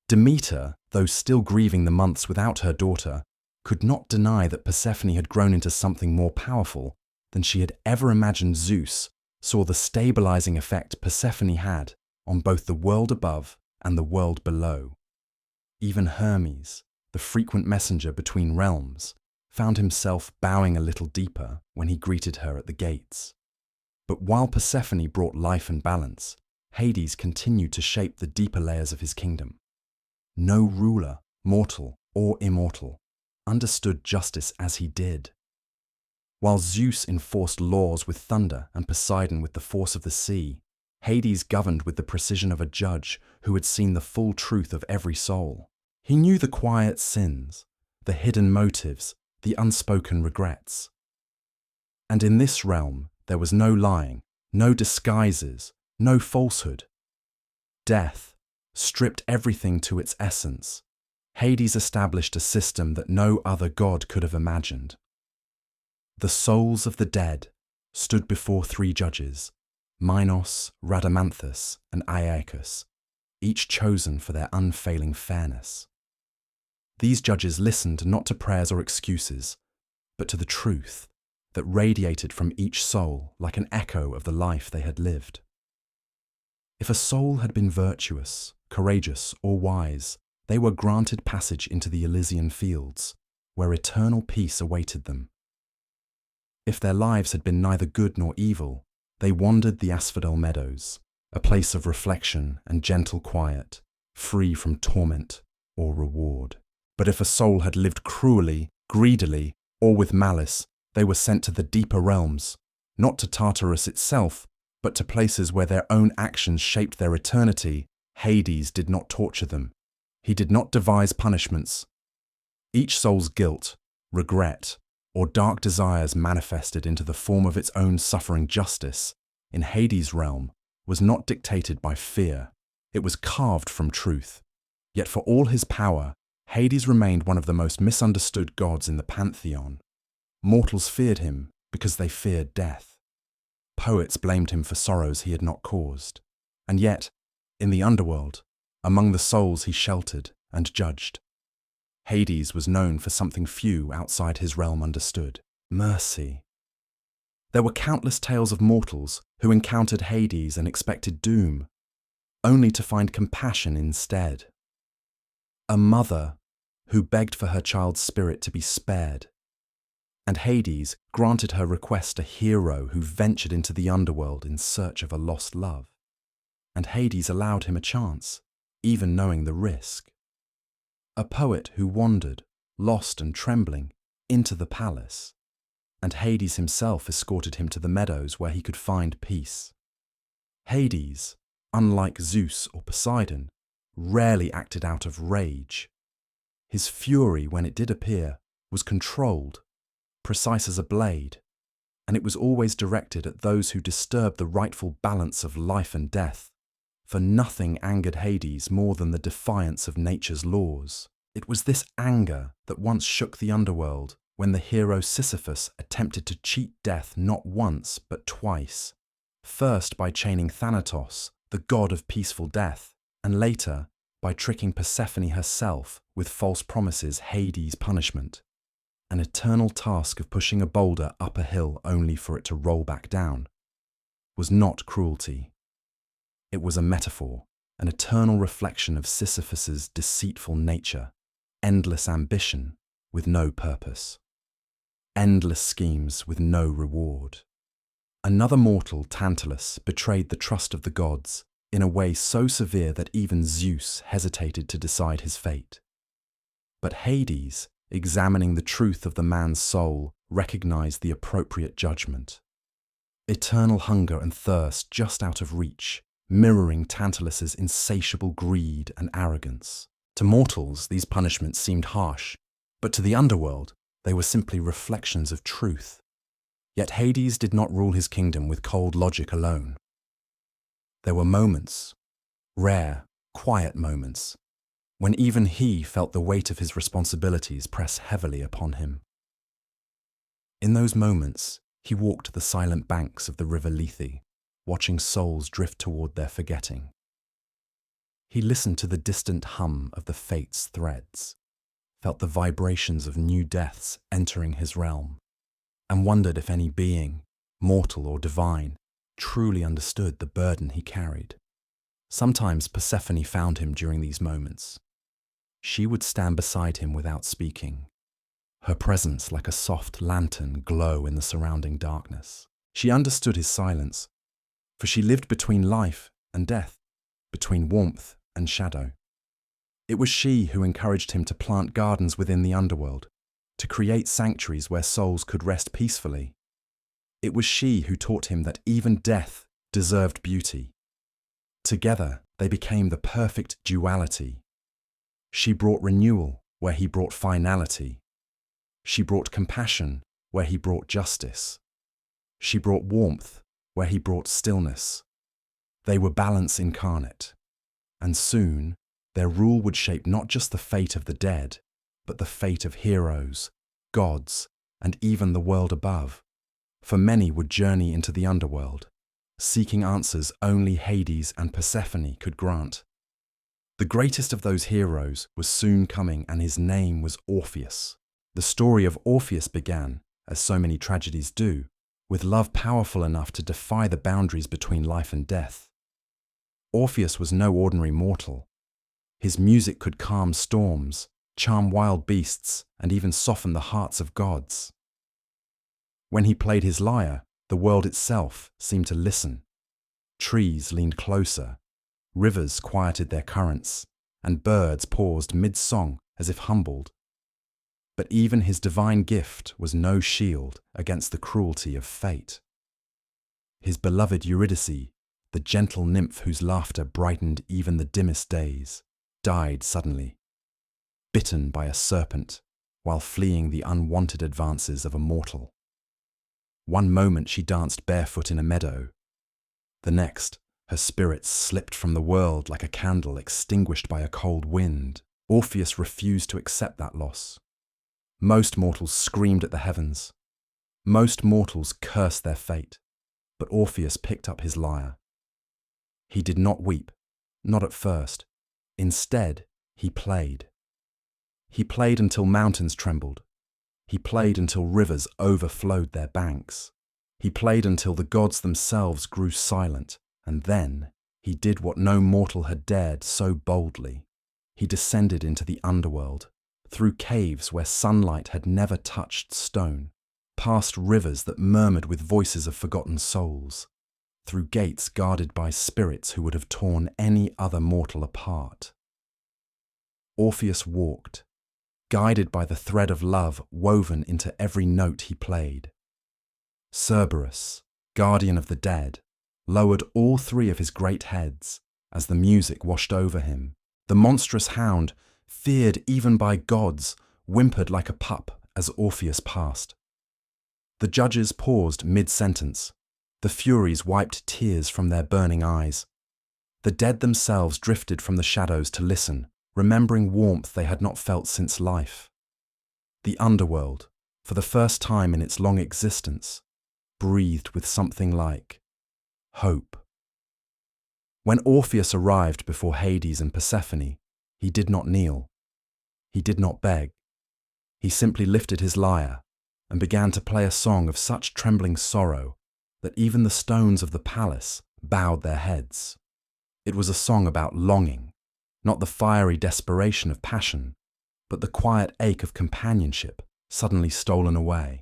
Demeter, though still grieving the months without her daughter, could not deny that Persephone had grown into something more powerful, than she had ever imagined Zeus saw the stabilizing effect Persephone had on both the world above and the world below. Even Hermes, the frequent messenger between realms, found himself bowing a little deeper when he greeted her at the gates. But while Persephone brought life and balance, Hades continued to shape the deeper layers of his kingdom. No ruler, mortal or immortal, understood justice as he did. While Zeus enforced laws with thunder and Poseidon with the force of the sea, Hades governed with the precision of a judge who had seen the full truth of every soul. He knew the quiet sins, the hidden motives, the unspoken regrets. And in this realm, there was no lying, no disguises, no falsehood. Death stripped everything to its essence. Hades established a system that no other god could have imagined. The souls of the dead stood before three judges, Minos, Rhadamanthus, and Aeacus, each chosen for their unfailing fairness. These judges listened not to prayers or excuses, but to the truth that radiated from each soul like an echo of the life they had lived. If a soul had been virtuous, courageous, or wise, they were granted passage into the Elysian fields, where eternal peace awaited them. If their lives had been neither good nor evil, they wandered the asphodel meadows, a place of reflection and gentle quiet, free from torment or reward. But if a soul had lived cruelly, greedily, or with malice, they were sent to the deeper realms, not to Tartarus itself, but to places where their own actions shaped their eternity. Hades did not torture them. He did not devise punishments. Each soul's guilt, regret, or dark desires manifested into the form of its own suffering justice in Hades' realm was not dictated by fear. It was carved from truth. Yet for all his power, Hades remained one of the most misunderstood gods in the pantheon. Mortals feared him because they feared death. Poets blamed him for sorrows he had not caused. And yet, in the underworld, among the souls he sheltered and judged, Hades was known for something few outside his realm understood: mercy. There were countless tales of mortals who encountered Hades and expected doom, only to find compassion instead. A mother who begged for her child's spirit to be spared, and Hades granted her request a hero who ventured into the underworld in search of a lost love. And Hades allowed him a chance, even knowing the risk. A poet who wandered, lost and trembling, into the palace, and Hades himself escorted him to the meadows where he could find peace. Hades, unlike Zeus or Poseidon, rarely acted out of rage. His fury, when it did appear, was controlled, precise as a blade, and it was always directed at those who disturbed the rightful balance of life and death. For nothing angered Hades more than the defiance of nature's laws. It was this anger that once shook the underworld when the hero Sisyphus attempted to cheat death not once but twice. First by chaining Thanatos, the god of peaceful death, and later by tricking Persephone herself with false promises, Hades' punishment. An eternal task of pushing a boulder up a hill only for it to roll back down was not cruelty. It was a metaphor, an eternal reflection of Sisyphus's deceitful nature, endless ambition with no purpose, endless schemes with no reward. Another mortal, Tantalus, betrayed the trust of the gods in a way so severe that even Zeus hesitated to decide his fate. But Hades, examining the truth of the man's soul, recognized the appropriate judgment. Eternal hunger and thirst just out of reach, mirroring Tantalus's insatiable greed and arrogance. To mortals, these punishments seemed harsh, but to the underworld, they were simply reflections of truth. Yet Hades did not rule his kingdom with cold logic alone. There were moments, rare, quiet moments, when even he felt the weight of his responsibilities press heavily upon him. In those moments, he walked the silent banks of the river Lethe, watching souls drift toward their forgetting. He listened to the distant hum of the fates' threads, felt the vibrations of new deaths entering his realm, and wondered if any being, mortal or divine, truly understood the burden he carried. Sometimes Persephone found him during these moments. She would stand beside him without speaking, her presence like a soft lantern glow in the surrounding darkness. She understood his silence, for she lived between life and death, between warmth and shadow. It was she who encouraged him to plant gardens within the underworld, to create sanctuaries where souls could rest peacefully. It was she who taught him that even death deserved beauty. Together, they became the perfect duality. She brought renewal where he brought finality. She brought compassion where he brought justice. She brought warmth where he brought stillness. They were balance incarnate, and soon their rule would shape not just the fate of the dead, but the fate of heroes, gods, and even the world above. For many would journey into the underworld, seeking answers only Hades and Persephone could grant. The greatest of those heroes was soon coming, and his name was Orpheus. The story of Orpheus began, as so many tragedies do, with love powerful enough to defy the boundaries between life and death. Orpheus was no ordinary mortal. His music could calm storms, charm wild beasts, and even soften the hearts of gods. When he played his lyre, the world itself seemed to listen. Trees leaned closer, rivers quieted their currents, and birds paused mid-song as if humbled. But even his divine gift was no shield against the cruelty of fate. His beloved Eurydice, the gentle nymph whose laughter brightened even the dimmest days, died suddenly, bitten by a serpent while fleeing the unwanted advances of a mortal. One moment she danced barefoot in a meadow. The next, her spirit slipped from the world like a candle extinguished by a cold wind. Orpheus refused to accept that loss. Most mortals screamed at the heavens. Most mortals cursed their fate. But Orpheus picked up his lyre. He did not weep, not at first. Instead, he played. He played until mountains trembled. He played until rivers overflowed their banks. He played until the gods themselves grew silent, and then he did what no mortal had dared so boldly. He descended into the underworld, through caves where sunlight had never touched stone, past rivers that murmured with voices of forgotten souls, through gates guarded by spirits who would have torn any other mortal apart. Orpheus walked, guided by the thread of love woven into every note he played. Cerberus, guardian of the dead, lowered all three of his great heads as the music washed over him. The monstrous hound, feared even by gods, whimpered like a pup as Orpheus passed. The judges paused mid-sentence. The Furies wiped tears from their burning eyes. The dead themselves drifted from the shadows to listen, remembering warmth they had not felt since life. The underworld, for the first time in its long existence, breathed with something like hope. When Orpheus arrived before Hades and Persephone, he did not kneel. He did not beg. He simply lifted his lyre and began to play a song of such trembling sorrow that even the stones of the palace bowed their heads. It was a song about longing, not the fiery desperation of passion, but the quiet ache of companionship suddenly stolen away.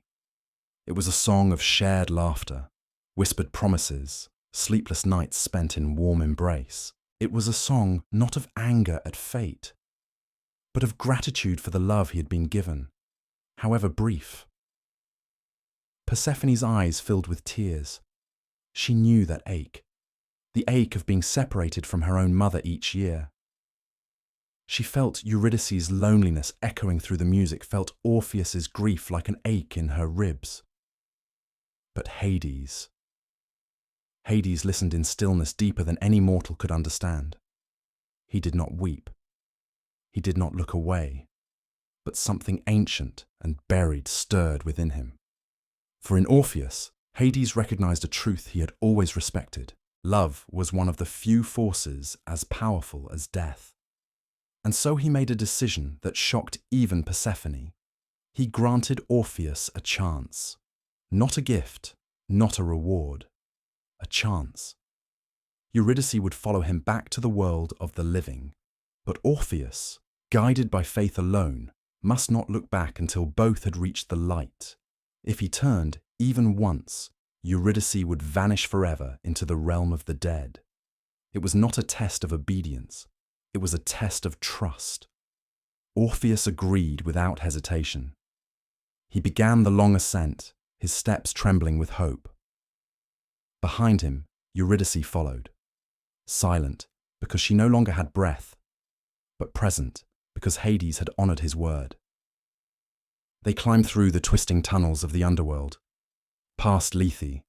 It was a song of shared laughter, whispered promises, sleepless nights spent in warm embrace. It was a song not of anger at fate, but of gratitude for the love he had been given, however brief. Persephone's eyes filled with tears. She knew that ache, the ache of being separated from her own mother each year. She felt Eurydice's loneliness echoing through the music, felt Orpheus's grief like an ache in her ribs. But Hades listened in stillness deeper than any mortal could understand. He did not weep. He did not look away, but something ancient and buried stirred within him. For in Orpheus, Hades recognized a truth he had always respected. Love was one of the few forces as powerful as death. And so he made a decision that shocked even Persephone. He granted Orpheus a chance. Not a gift, not a reward, a chance. Eurydice would follow him back to the world of the living, but Orpheus, guided by faith alone, must not look back until both had reached the light. If he turned even once, Eurydice would vanish forever into the realm of the dead. It was not a test of obedience, it was a test of trust. Orpheus agreed without hesitation. He began the long ascent, his steps trembling with hope. Behind him, Eurydice followed, silent because she no longer had breath, but present because Hades had honored his word. They climbed through the twisting tunnels of the underworld, past Lethe,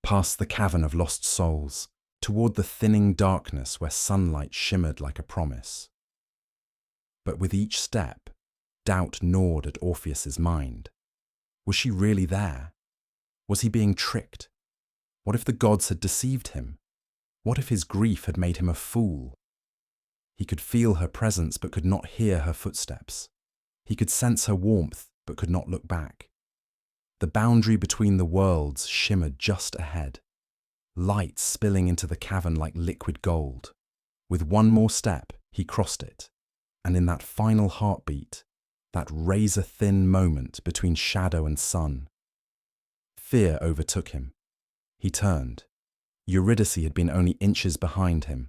past the cavern of lost souls, toward the thinning darkness where sunlight shimmered like a promise. But with each step, doubt gnawed at Orpheus's mind. Was she really there? Was he being tricked? What if the gods had deceived him? What if his grief had made him a fool? He could feel her presence but could not hear her footsteps. He could sense her warmth but could not look back. The boundary between the worlds shimmered just ahead, light spilling into the cavern like liquid gold. With one more step, he crossed it, and in that final heartbeat, that razor-thin moment between shadow and sun, fear overtook him. He turned. Eurydice had been only inches behind him.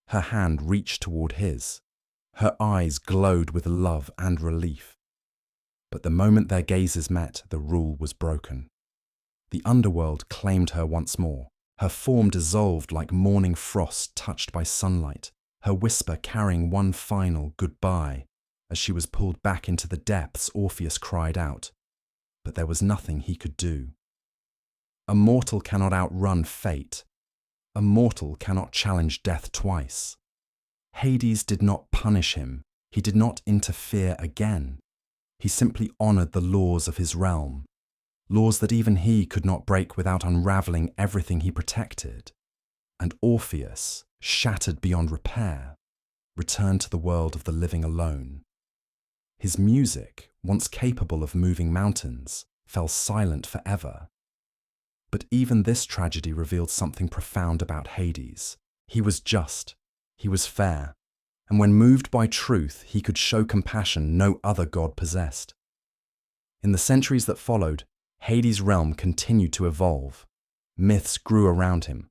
Her hand reached toward his. Her eyes glowed with love and relief. But the moment their gazes met, the rule was broken. The underworld claimed her once more. Her form dissolved like morning frost touched by sunlight, her whisper carrying one final goodbye. As she was pulled back into the depths, Orpheus cried out. But there was nothing he could do. A mortal cannot outrun fate. A mortal cannot challenge death twice. Hades did not punish him. He did not interfere again. He simply honored the laws of his realm, laws that even he could not break without unraveling everything he protected. And Orpheus, shattered beyond repair, returned to the world of the living alone. His music, once capable of moving mountains, fell silent forever. But even this tragedy revealed something profound about Hades. He was just, he was fair, and when moved by truth, he could show compassion no other god possessed. In the centuries that followed, Hades' realm continued to evolve. Myths grew around him,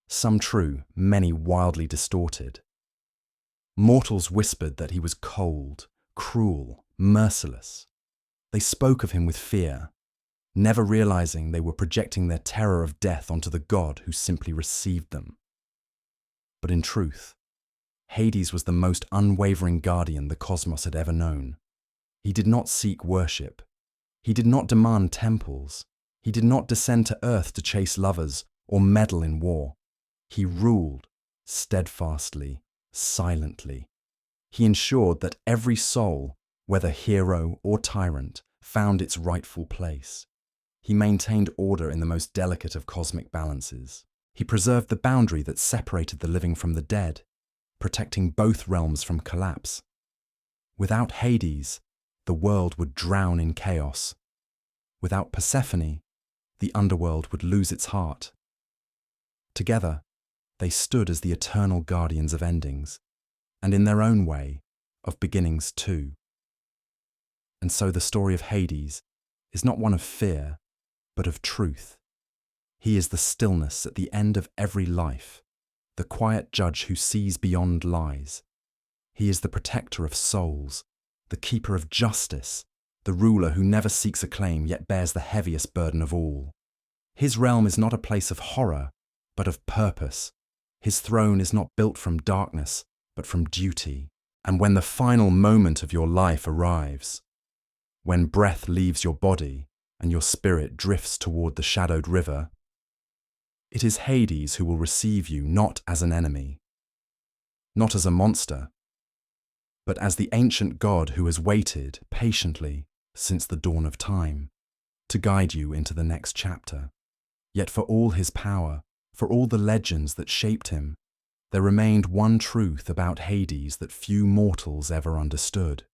some true, many wildly distorted. Mortals whispered that he was cold, cruel, merciless. They spoke of him with fear, never realizing they were projecting their terror of death onto the god who simply received them. But in truth, Hades was the most unwavering guardian the cosmos had ever known. He did not seek worship. He did not demand temples. He did not descend to earth to chase lovers or meddle in war. He ruled steadfastly, silently. He ensured that every soul, whether hero or tyrant, found its rightful place. He maintained order in the most delicate of cosmic balances. He preserved the boundary that separated the living from the dead, protecting both realms from collapse. Without Hades, the world would drown in chaos. Without Persephone, the underworld would lose its heart. Together, they stood as the eternal guardians of endings, and in their own way, of beginnings too. And so the story of Hades is not one of fear, but of truth. He is the stillness at the end of every life, the quiet judge who sees beyond lies. He is the protector of souls, the keeper of justice, the ruler who never seeks acclaim yet bears the heaviest burden of all. His realm is not a place of horror, but of purpose. His throne is not built from darkness, but from duty. And when the final moment of your life arrives, when breath leaves your body and your spirit drifts toward the shadowed river, it is Hades who will receive you not as an enemy, not as a monster, but as the ancient god who has waited patiently since the dawn of time to guide you into the next chapter. Yet for all his power, for all the legends that shaped him, there remained one truth about Hades that few mortals ever understood.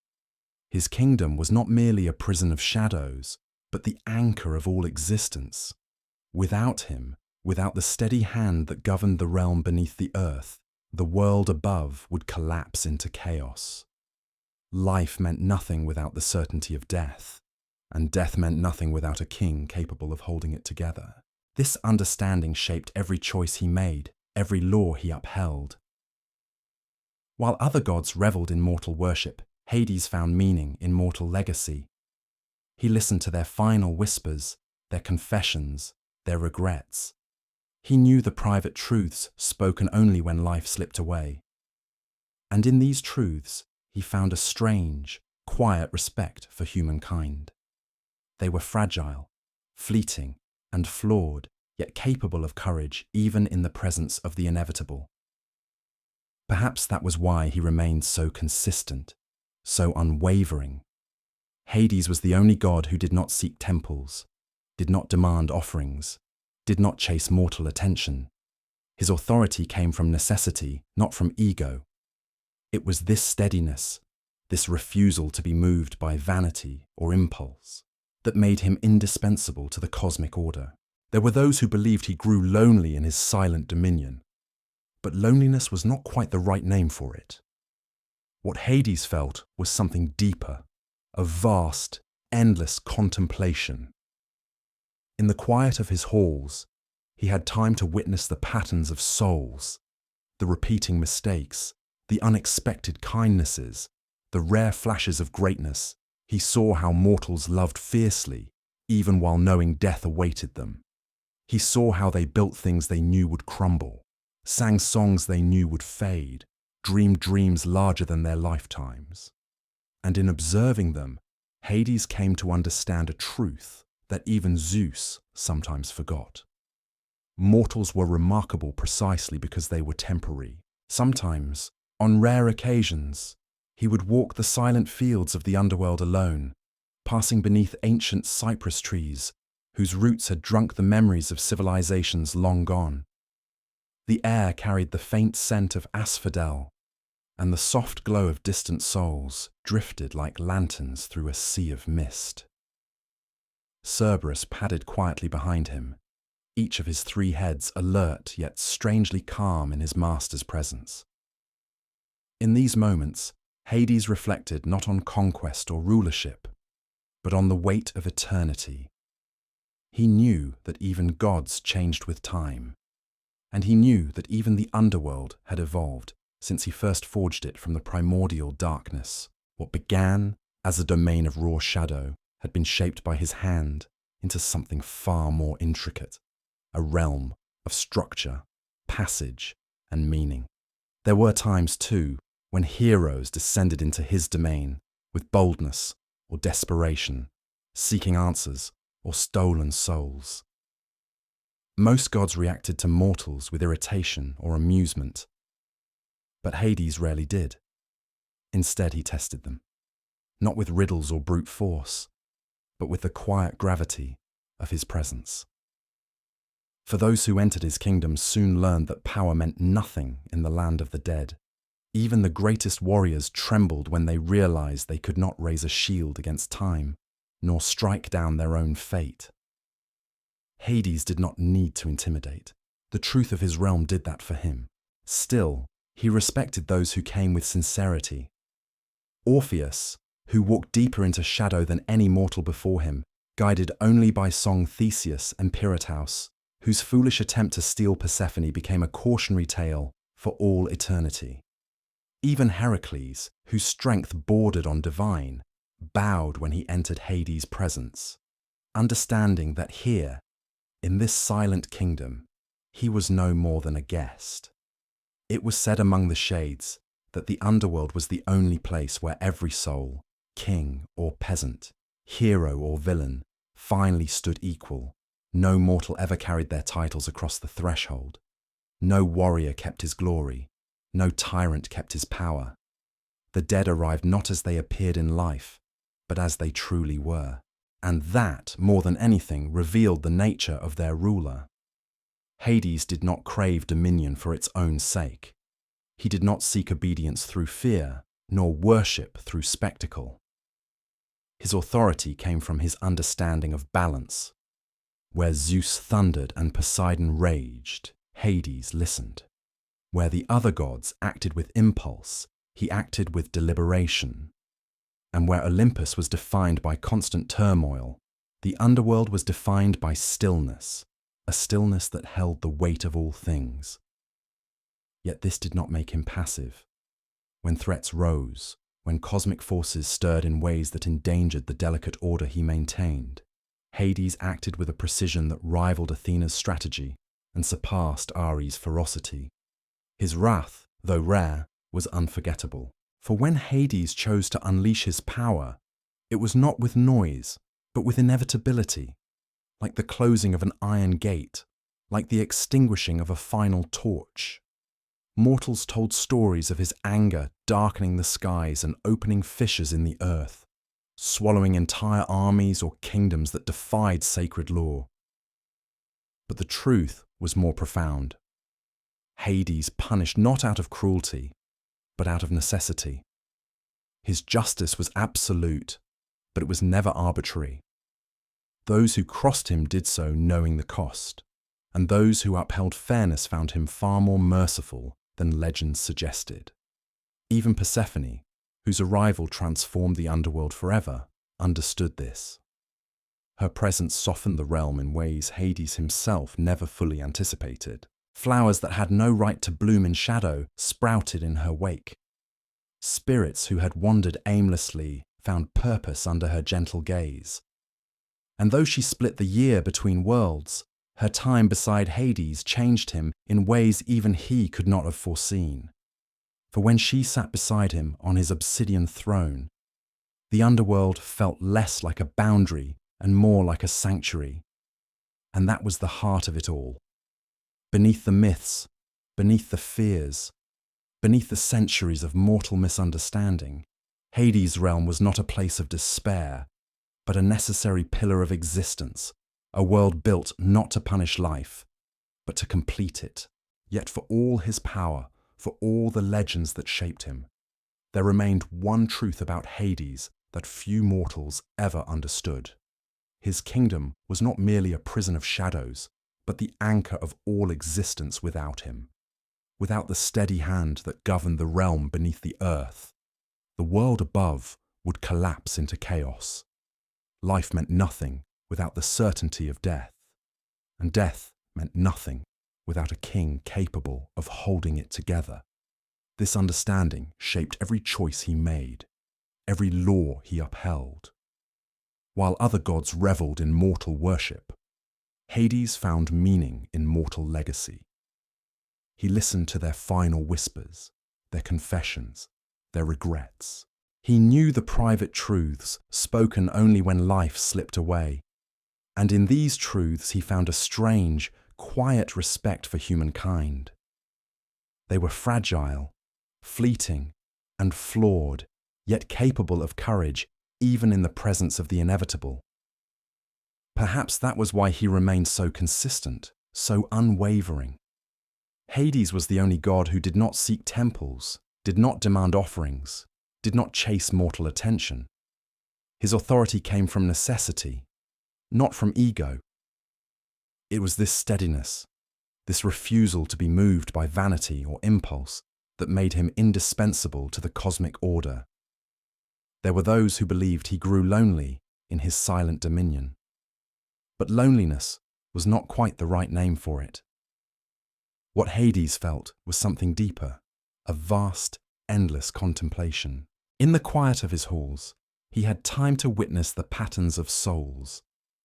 His kingdom was not merely a prison of shadows, but the anchor of all existence. Without him, without the steady hand that governed the realm beneath the earth, the world above would collapse into chaos. Life meant nothing without the certainty of death, and death meant nothing without a king capable of holding it together. This understanding shaped every choice he made, every law he upheld. While other gods revelled in mortal worship, Hades found meaning in mortal legacy. He listened to their final whispers, their confessions, their regrets. He knew the private truths spoken only when life slipped away. And in these truths, he found a strange, quiet respect for humankind. They were fragile, fleeting, and flawed, yet capable of courage even in the presence of the inevitable. Perhaps that was why he remained so consistent, so unwavering. Hades was the only god who did not seek temples, did not demand offerings, did not chase mortal attention. His authority came from necessity, not from ego. It was this steadiness, this refusal to be moved by vanity or impulse, that made him indispensable to the cosmic order. There were those who believed he grew lonely in his silent dominion, but loneliness was not quite the right name for it. What Hades felt was something deeper, a vast, endless contemplation. In the quiet of his halls, he had time to witness the patterns of souls, the repeating mistakes, the unexpected kindnesses, the rare flashes of greatness. He saw how mortals loved fiercely, even while knowing death awaited them. He saw how they built things they knew would crumble, sang songs they knew would fade, dreamed dreams larger than their lifetimes. And in observing them, Hades came to understand a truth that even Zeus sometimes forgot. Mortals were remarkable precisely because they were temporary. Sometimes, on rare occasions, he would walk the silent fields of the underworld alone, passing beneath ancient cypress trees whose roots had drunk the memories of civilizations long gone. The air carried the faint scent of asphodel, and the soft glow of distant souls drifted like lanterns through a sea of mist. Cerberus padded quietly behind him, each of his 3 heads alert yet strangely calm in his master's presence. In these moments, Hades reflected not on conquest or rulership, but on the weight of eternity. He knew that even gods changed with time, and he knew that even the underworld had evolved since he first forged it from the primordial darkness. What began as a domain of raw shadow had been shaped by his hand into something far more intricate, a realm of structure, passage, and meaning. There were times, too, when heroes descended into his domain with boldness or desperation, seeking answers or stolen souls. Most gods reacted to mortals with irritation or amusement, but Hades rarely did. Instead, he tested them, not with riddles or brute force, but with the quiet gravity of his presence. For those who entered his kingdom soon learned that power meant nothing in the land of the dead. Even the greatest warriors trembled when they realized they could not raise a shield against time, nor strike down their own fate. Hades did not need to intimidate. The truth of his realm did that for him. Still, he respected those who came with sincerity. Orpheus, who walked deeper into shadow than any mortal before him, guided only by song Theseus and Piritaus, whose foolish attempt to steal Persephone became a cautionary tale for all eternity. Even Heracles, whose strength bordered on divine, bowed when he entered Hades' presence, understanding that here, in this silent kingdom, he was no more than a guest. It was said among the shades that the underworld was the only place where every soul, king or peasant, hero or villain, finally stood equal. No mortal ever carried their titles across the threshold. No warrior kept his glory. No tyrant kept his power. The dead arrived not as they appeared in life, but as they truly were. And that, more than anything, revealed the nature of their ruler. Hades did not crave dominion for its own sake. He did not seek obedience through fear, nor worship through spectacle. His authority came from his understanding of balance. Where Zeus thundered and Poseidon raged, Hades listened. Where the other gods acted with impulse, he acted with deliberation. And where Olympus was defined by constant turmoil, the underworld was defined by stillness, a stillness that held the weight of all things. Yet this did not make him passive. When threats rose, when cosmic forces stirred in ways that endangered the delicate order he maintained, Hades acted with a precision that rivaled Athena's strategy and surpassed Ares' ferocity. His wrath, though rare, was unforgettable. For when Hades chose to unleash his power, it was not with noise, but with inevitability, like the closing of an iron gate, like the extinguishing of a final torch. Mortals told stories of his anger darkening the skies and opening fissures in the earth, swallowing entire armies or kingdoms that defied sacred law. But the truth was more profound. Hades punished not out of cruelty, but out of necessity. His justice was absolute, but it was never arbitrary. Those who crossed him did so knowing the cost, and those who upheld fairness found him far more merciful than legends suggested. Even Persephone, whose arrival transformed the underworld forever, understood this. Her presence softened the realm in ways Hades himself never fully anticipated. Flowers that had no right to bloom in shadow sprouted in her wake. Spirits who had wandered aimlessly found purpose under her gentle gaze. And though she split the year between worlds, her time beside Hades changed him in ways even he could not have foreseen. For when she sat beside him on his obsidian throne, the underworld felt less like a boundary and more like a sanctuary. And that was the heart of it all. Beneath the myths, beneath the fears, beneath the centuries of mortal misunderstanding, Hades' realm was not a place of despair, but a necessary pillar of existence, a world built not to punish life, but to complete it. Yet for all his power, for all the legends that shaped him, there remained one truth about Hades that few mortals ever understood. His kingdom was not merely a prison of shadows, but the anchor of all existence without him. Without the steady hand that governed the realm beneath the earth, the world above would collapse into chaos. Life meant nothing without the certainty of death, and death meant nothing without a king capable of holding it together. This understanding shaped every choice he made, every law he upheld. While other gods reveled in mortal worship, Hades found meaning in mortal legacy. He listened to their final whispers, their confessions, their regrets. He knew the private truths spoken only when life slipped away, and in these truths he found a strange, quiet respect for humankind. They were fragile, fleeting, and flawed, yet capable of courage even in the presence of the inevitable. Perhaps that was why he remained so consistent, so unwavering. Hades was the only god who did not seek temples, did not demand offerings, did not chase mortal attention. His authority came from necessity, not from ego. It was this steadiness, this refusal to be moved by vanity or impulse, that made him indispensable to the cosmic order. There were those who believed he grew lonely in his silent dominion. But loneliness was not quite the right name for it. What Hades felt was something deeper, a vast, endless contemplation. In the quiet of his halls, he had time to witness the patterns of souls,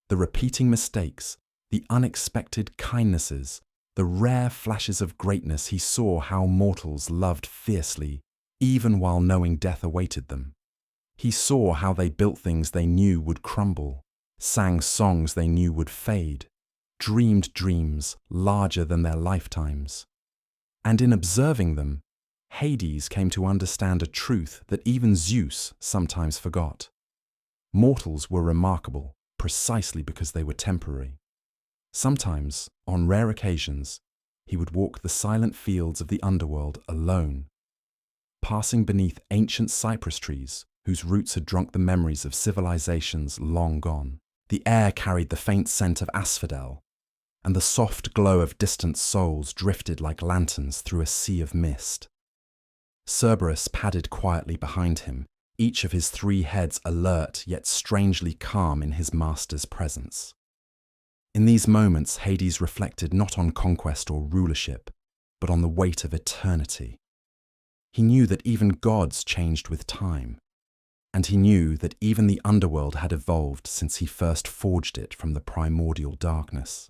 the repeating mistakes, the unexpected kindnesses, the rare flashes of greatness. He saw how mortals loved fiercely, even while knowing death awaited them. He saw how they built things they knew would crumble, sang songs they knew would fade, dreamed dreams larger than their lifetimes. And in observing them, Hades came to understand a truth that even Zeus sometimes forgot. Mortals were remarkable precisely because they were temporary. Sometimes, on rare occasions, he would walk the silent fields of the underworld alone, passing beneath ancient cypress trees whose roots had drunk the memories of civilizations long gone. The air carried the faint scent of asphodel, and the soft glow of distant souls drifted like lanterns through a sea of mist. Cerberus padded quietly behind him, each of his 3 heads alert yet strangely calm in his master's presence. In these moments, Hades reflected not on conquest or rulership, but on the weight of eternity. He knew that even gods changed with time, and he knew that even the underworld had evolved since he first forged it from the primordial darkness.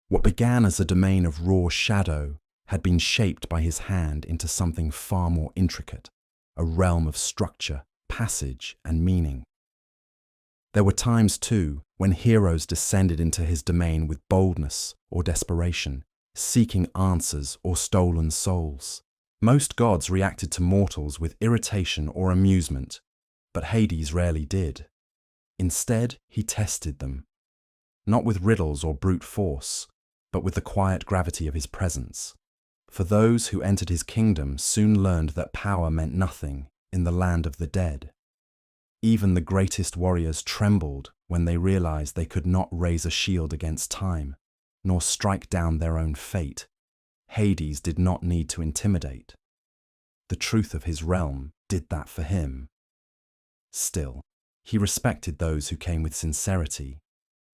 What began as a domain of raw shadow had been shaped by his hand into something far more intricate, a realm of structure, passage, and meaning. There were times, too, when heroes descended into his domain with boldness or desperation, seeking answers or stolen souls. Most gods reacted to mortals with irritation or amusement, but Hades rarely did. Instead, he tested them, not with riddles or brute force, but with the quiet gravity of his presence. For those who entered his kingdom soon learned that power meant nothing in the land of the dead. Even the greatest warriors trembled when they realized they could not raise a shield against time, nor strike down their own fate. Hades did not need to intimidate. The truth of his realm did that for him. Still, he respected those who came with sincerity.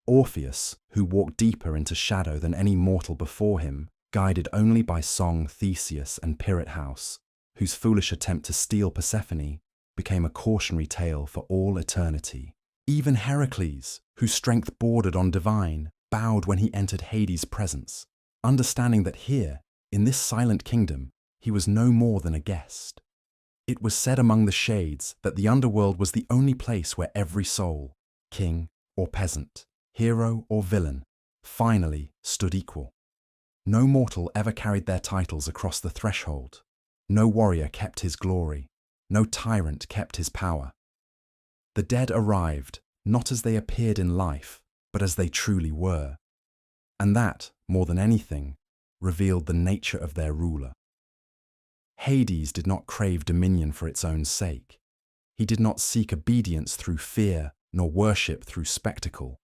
Orpheus, who walked deeper into shadow than any mortal before him, guided only by song Theseus and Pirate House, whose foolish attempt to steal Persephone became a cautionary tale for all eternity. Even Heracles, whose strength bordered on divine, bowed when he entered Hades' presence, understanding that here, in this silent kingdom, he was no more than a guest. It was said among the shades that the underworld was the only place where every soul, king or peasant, hero or villain, finally stood equal. No mortal ever carried their titles across the threshold. No warrior kept his glory. No tyrant kept his power. The dead arrived, not as they appeared in life, but as they truly were. And that, more than anything, revealed the nature of their ruler. Hades did not crave dominion for its own sake. He did not seek obedience through fear, nor worship through spectacle.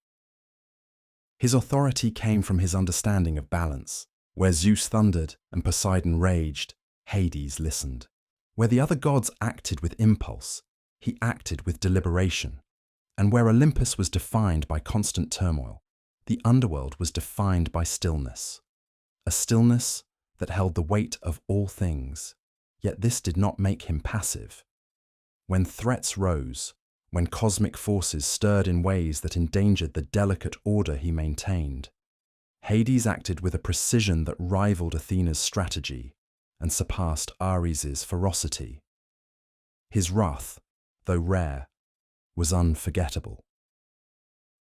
His authority came from his understanding of balance. Where Zeus thundered and Poseidon raged, Hades listened. Where the other gods acted with impulse, he acted with deliberation. And where Olympus was defined by constant turmoil, the underworld was defined by stillness. A stillness that held the weight of all things. Yet this did not make him passive. When threats rose, when cosmic forces stirred in ways that endangered the delicate order he maintained, Hades acted with a precision that rivaled Athena's strategy and surpassed Ares's ferocity. His wrath, though rare, was unforgettable.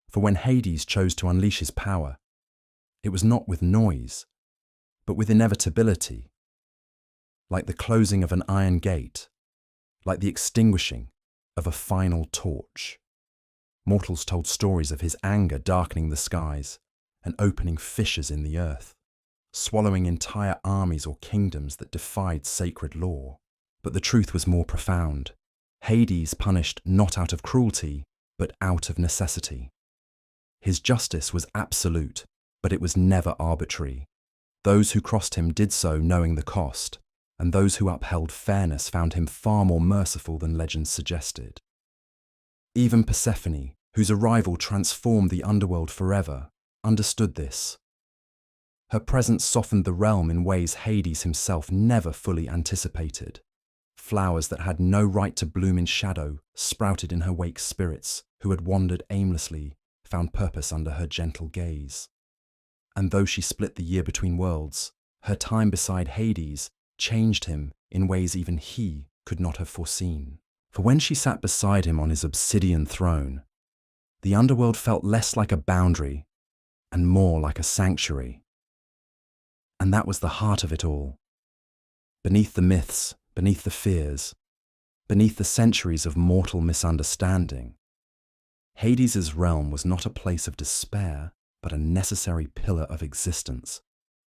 For when Hades chose to unleash his power, it was not with noise, but with inevitability, like the closing of an iron gate, like the extinguishing of a final torch. Mortals told stories of his anger darkening the skies and opening fissures in the earth, swallowing entire armies or kingdoms that defied sacred law. But the truth was more profound. Hades punished not out of cruelty, but out of necessity. His justice was absolute, but it was never arbitrary. Those who crossed him did so knowing the cost, and those who upheld fairness found him far more merciful than legend suggested. Even Persephone, whose arrival transformed the underworld forever, understood this. Her presence softened the realm in ways Hades himself never fully anticipated. Flowers that had no right to bloom in shadow sprouted in her wake. Spirits who had wandered aimlessly found purpose under her gentle gaze. And though she split the year between worlds, her time beside Hades changed him in ways even he could not have foreseen. For when she sat beside him on his obsidian throne, the underworld felt less like a boundary and more like a sanctuary. And that was the heart of it all. Beneath the myths, beneath the fears, beneath the centuries of mortal misunderstanding, Hades' realm was not a place of despair, but a necessary pillar of existence,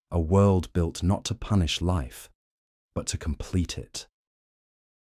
a world built not to punish life, but to complete it.